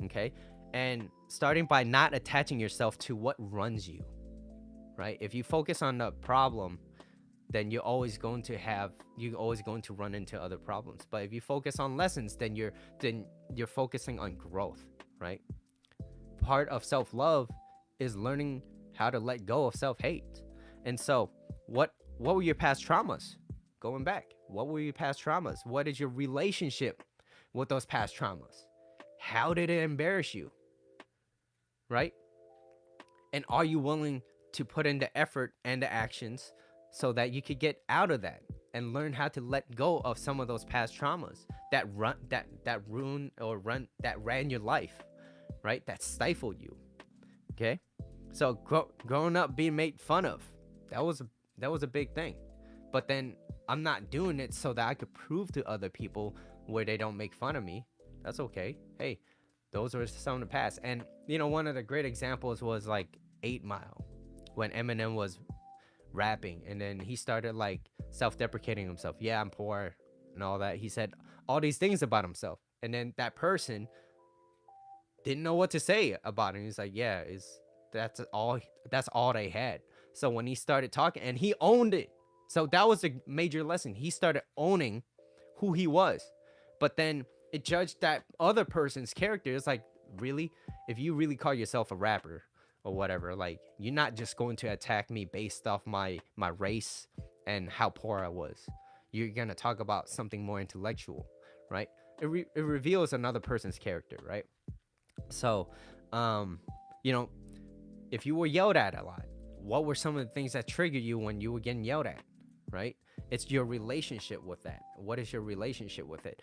Okay, and starting by not attaching yourself to what runs you, right? If you focus on the problem, then you're always going to run into other problems. But if you focus on lessons, then you're focusing on growth, right? Part of self-love is learning how to let go of self-hate. And so what were your past traumas? Going back, what were your past traumas? What is your relationship with those past traumas? How did it embarrass you? Right? And are you willing to put in the effort and the actions so that you could get out of that and learn how to let go of some of those past traumas that ran your life, right? That stifled you. Okay? So growing up being made fun of, that was a big thing. But then I'm not doing it so that I could prove to other people where they don't make fun of me. That's okay. Hey, those are some of the past. And one of the great examples was like 8 Mile, when Eminem was rapping, and then he started like self-deprecating himself. Yeah, I'm poor and all that. He said all these things about himself, and then that person didn't know what to say about him. He's like, yeah, that's all they had. So when he started talking, and he owned it, so that was a major lesson. He started owning who he was. But then it judged that other person's character. It's like, really? If you really call yourself a rapper or whatever, like, you're not just going to attack me based off my race and how poor I was. You're going to talk about something more intellectual, right? It reveals another person's character, right? So, if you were yelled at a lot, what were some of the things that triggered you when you were getting yelled at, right? It's your relationship with that. What is your relationship with it?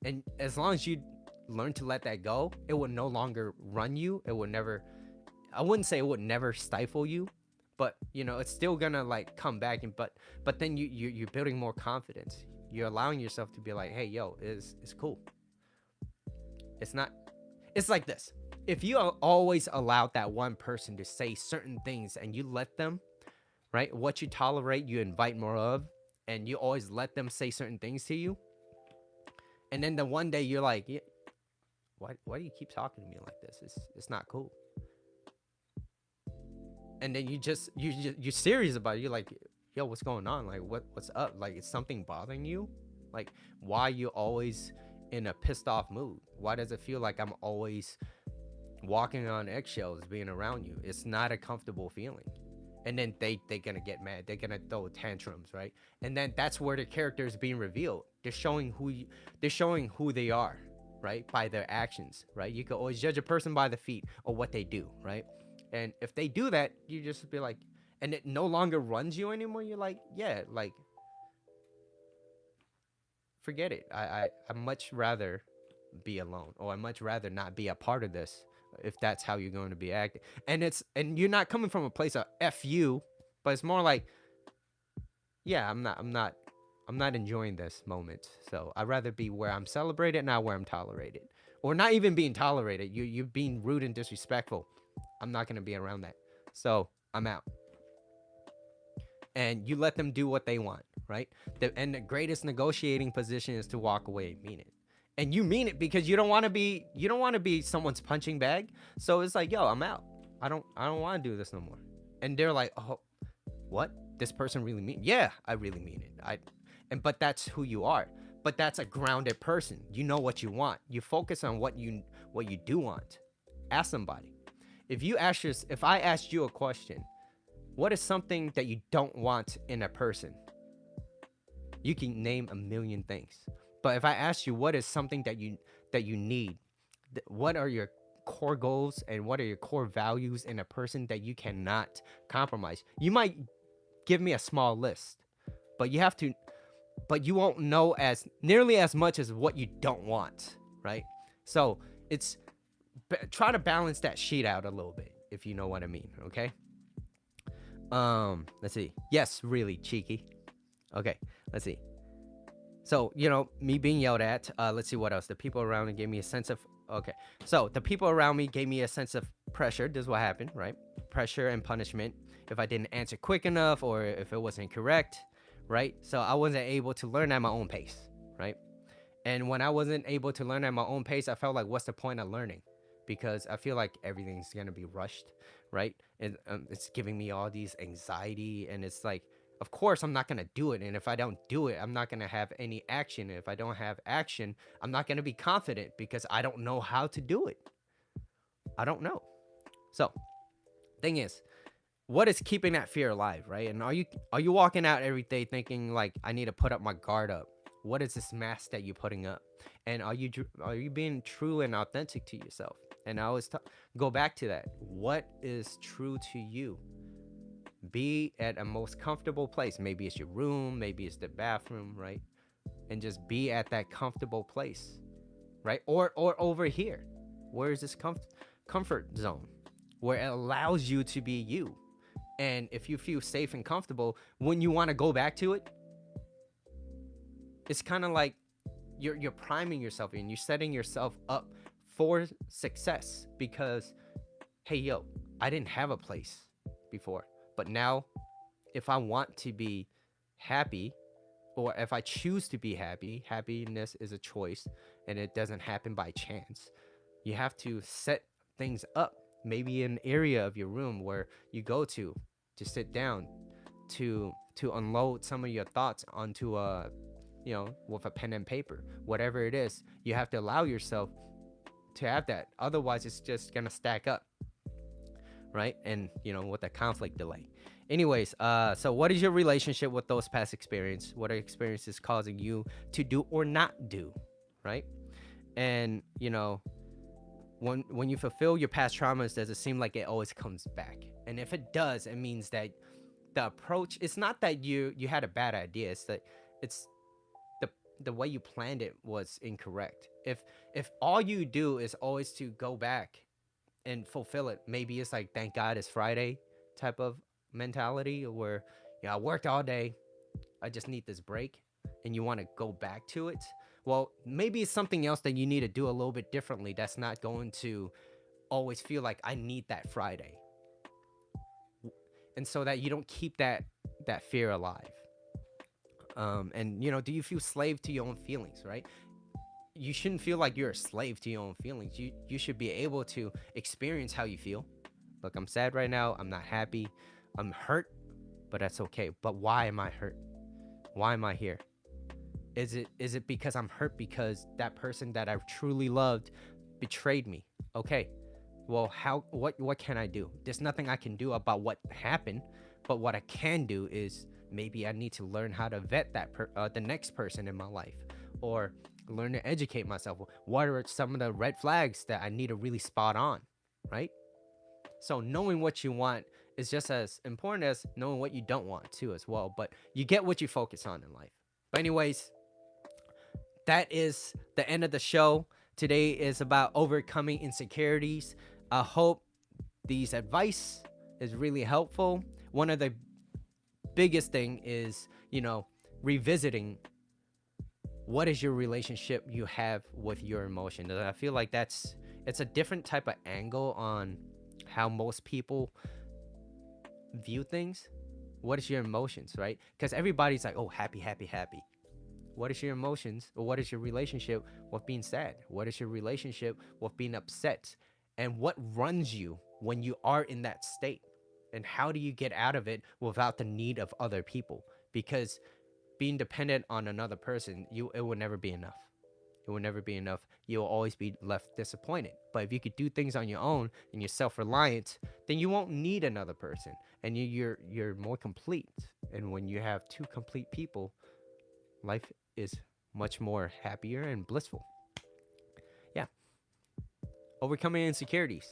And as long as you learn to let that go, it will no longer run you. It will never, I wouldn't say it would never stifle you, but it's still gonna like come back. But then you're building more confidence. You're allowing yourself to be like, hey, yo, it's cool. It's not, it's like this. If you always allowed that one person to say certain things and you let them, right? What you tolerate, you invite more of, and you always let them say certain things to you. And then the one day you're like, yeah, why do you keep talking to me like this? It's not cool. And then you're serious about it. You're like, yo, what's going on? Like, what's up? Like, is something bothering you? Like, why are you always in a pissed off mood? Why does it feel like I'm always walking on eggshells being around you? It's not a comfortable feeling. And then they're gonna get mad. They're gonna throw tantrums, right? And then that's where the character is being revealed. They're showing who they are, right? By their actions, right? You can always judge a person by the feet or what they do, right? And if they do that, you just be like, and it no longer runs you anymore. You're like, yeah, like, forget it. I much rather be alone, or I'd much rather not be a part of this if that's how you're going to be acting. And you're not coming from a place of F you, but it's more like, yeah, I'm not enjoying this moment. So I'd rather be where I'm celebrated, not where I'm tolerated. Or not even being tolerated. You're being rude and disrespectful. I'm not gonna be around that. So I'm out. And you let them do what they want, right? And the greatest negotiating position is to walk away and mean it. And you mean it because you don't want to be someone's punching bag. So it's like, yo, I'm out. I don't want to do this no more. And they're like, oh, what? This person really mean? Yeah, I really mean it. But that's who you are. But that's a grounded person. You know what you want. You focus on what you do want. Ask somebody. If I asked you a question, what is something that you don't want in a person? You can name a million things. But if I ask you what is something that you need, what are your core goals and what are your core values in a person that you cannot compromise? You might give me a small list, but you won't know as nearly as much as what you don't want, right? So it's try to balance that sheet out a little bit, if you know what I mean. Okay. Let's see. Yes, really cheeky. Okay, let's see. So, me being yelled at. Let's see what else. The people around me gave me a sense of. Okay, so the people around me gave me a sense of pressure. This is what happened, right? Pressure and punishment. If I didn't answer quick enough, or if it wasn't correct, right? So I wasn't able to learn at my own pace, right? And when I wasn't able to learn at my own pace, I felt like, what's the point of learning? Because I feel like everything's gonna be rushed, right? And it's giving me all these anxiety, and it's like, of course I'm not gonna do it. And if I don't do it, I'm not gonna have any action. And if I don't have action, I'm not gonna be confident because I don't know how to do it. I don't know. So, thing is, what is keeping that fear alive, right? And are you walking out every day thinking like, I need to put up my guard up? What is this mask that you're putting up? And are you being true and authentic to yourself? And I always go back to that. What is true to you? Be at a most comfortable place. Maybe it's your room, maybe it's the bathroom, right? And just be at that comfortable place, right? Or over here. Where is this comfort zone where it allows you to be you? And if you feel safe and comfortable, when you want to go back to it, it's kind of like you're priming yourself and you're setting yourself up for success. Because, hey, yo, I didn't have a place before, but now if I want to be happy, or if I choose to be happy, happiness is a choice and it doesn't happen by chance. You have to set things up, maybe an area of your room where you go to sit down, to unload some of your thoughts onto with a pen and paper, whatever it is. You have to allow yourself to have that. Otherwise, it's just gonna stack up, right? And with the conflict delay. Anyways, so what is your relationship with those past experiences? What are experiences causing you to do or not do, right? And when you fulfill your past traumas, does it seem like it always comes back? And if it does, it means that the approach, it's not that you had a bad idea, it's that it's the way you planned it was incorrect. If all you do is always to go back and fulfill it, maybe it's like, thank God it's Friday type of mentality, where I worked all day, I just need this break, and you want to go back to it. Well, maybe it's something else that you need to do a little bit differently, that's not going to always feel like I need that Friday. And so that you don't keep that fear alive. And do you feel slave to your own feelings, right? You shouldn't feel like you're a slave to your own feelings. You should be able to experience how you feel. Look, I'm sad right now, I'm not happy, I'm hurt, but that's okay. But why am I hurt? Why am I here? Is it because I'm hurt because that person that I truly loved betrayed me? Okay, well, what can I do? There's nothing I can do about what happened, but what I can do is maybe I need to learn how to vet the next person in my life, or learn to educate myself. What are some of the red flags that I need to really spot on, right? So knowing what you want is just as important as knowing what you don't want too, as well. But you get what you focus on in life. But anyways, that is the end of the show. Today is about overcoming insecurities. I hope these advice is really helpful. One of the biggest thing is, revisiting what is your relationship you have with your emotion. And I feel like it's a different type of angle on how most people view things. What is your emotions, right? Because everybody's like, oh, happy, happy, happy. What is your emotions, or what is your relationship with being sad? What is your relationship with being upset? And what runs you when you are in that state? And how do you get out of it without the need of other people? Because being dependent on another person, it will never be enough. It will never be enough. You'll always be left disappointed. But if you could do things on your own and you're self-reliant, then you won't need another person, and you're more complete. And when you have two complete people, life is much more happier and blissful. Yeah. Overcoming insecurities.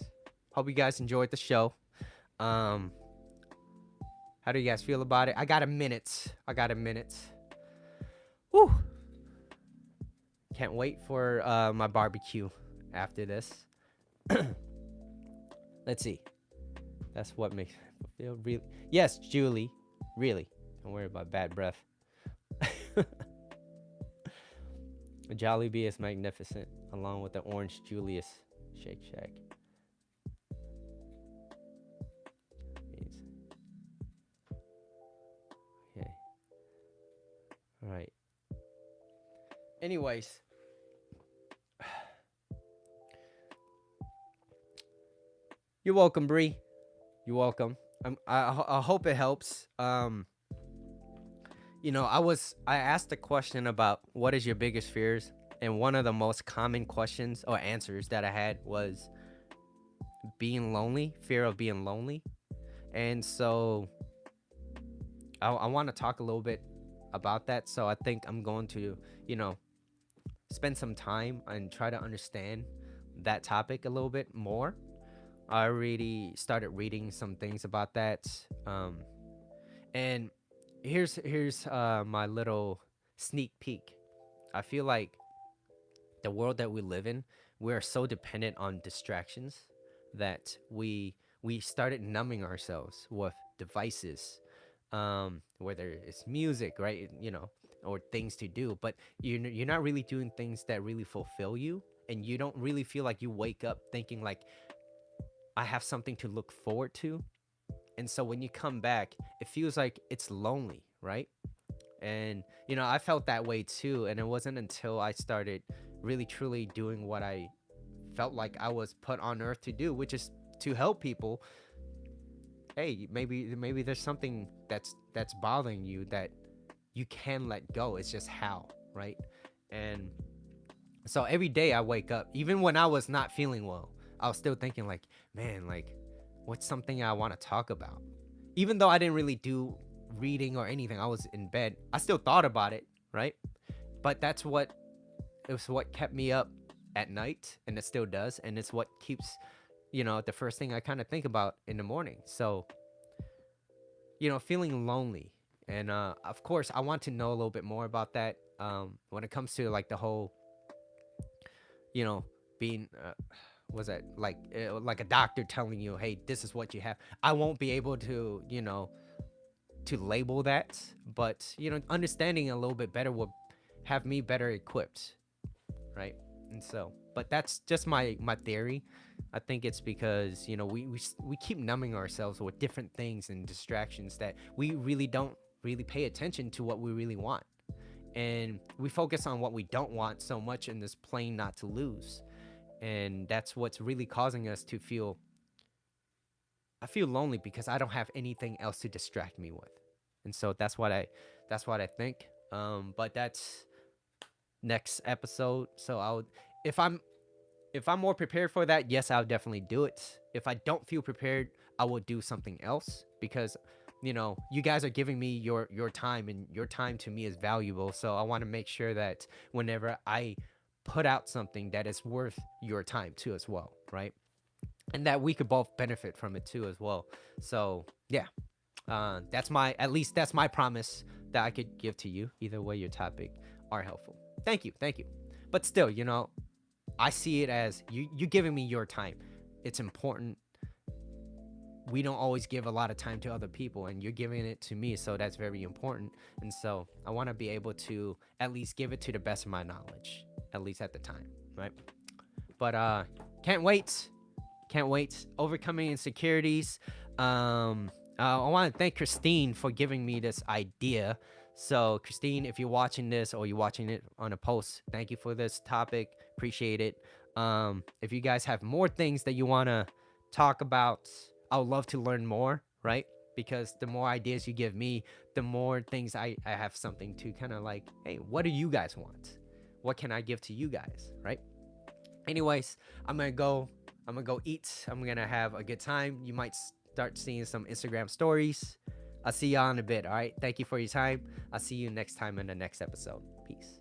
Hope you guys enjoyed the show. Um, how do you guys feel about it? I got a minute. Woo! Can't wait for my barbecue after this. Let's see. That's what makes me feel really. Yes, Julie. Really. Don't worry about bad breath. Jollibee is magnificent, along with the Orange Julius Shake Shack. Okay. All right. Anyways, you're welcome, Bree. You're welcome. I hope it helps. I asked a question about what is your biggest fears, and one of the most common questions or answers that I had was being lonely, fear of being lonely. And so I want to talk a little bit about that. So I think I'm going to, spend some time and try to understand that topic a little bit more. I already started reading some things about that. And here's my little sneak peek. I feel like the world that we live in, we are so dependent on distractions that we started numbing ourselves with devices, whether it's music, right? Or things to do, but you're not really doing things that really fulfill you, and you don't really feel like you wake up thinking like, I have something to look forward to. And so when you come back, it feels like it's lonely, right? And I felt that way too, and it wasn't until I started really truly doing what I felt like I was put on earth to do, which is to help people. Hey, maybe there's something that's bothering you that you can let go. It's just how, right? And so every day I wake up, even when I was not feeling well, I was still thinking like, man, like, what's something I want to talk about? Even though I didn't really do reading or anything, I was in bed, I still thought about it, right? But it was what kept me up at night, and it still does, and it's what keeps the first thing I kind of think about in the morning. So feeling lonely, and of course I want to know a little bit more about that, when it comes to like the whole being was that like a doctor telling you, hey, this is what you have. I won't be able to to label that, but understanding a little bit better will have me better equipped, right? And so, but that's just my theory. I think it's because we keep numbing ourselves with different things and distractions that we really don't really pay attention to what we really want, and we focus on what we don't want so much in this playing not to lose. And that's what's really causing us to feel, I feel lonely because I don't have anything else to distract me with. And so that's what I think. But that's next episode. So if I'm if I'm more prepared for that, yes, I'll definitely do it. If I don't feel prepared, I will do something else, because you guys are giving me your time, and your time to me is valuable. So I want to make sure that whenever I put out something, that is worth your time too as well, right? And that we could both benefit from it too as well. So yeah, that's my promise that I could give to you. Either way, your topic are helpful. Thank you. But still, I see it as you giving me your time. It's important. We don't always give a lot of time to other people, and you're giving it to me, so that's very important. And so I want to be able to at least give it to the best of my knowledge, at least at the time, right? But can't wait. Can't wait. Overcoming insecurities. I want to thank Christine for giving me this idea. So, Christine, if you're watching this or you're watching it on a post, thank you for this topic. Appreciate it. If you guys have more things that you want to talk about, I would love to learn more, right? Because the more ideas you give me, the more things I have something to kind of like, hey, what do you guys want? What can I give to you guys, right? Anyways, I'm gonna go eat. I'm gonna have a good time. You might start seeing some Instagram stories. I'll see y'all in a bit. All right. Thank you for your time. I'll see you next time in the next episode. Peace.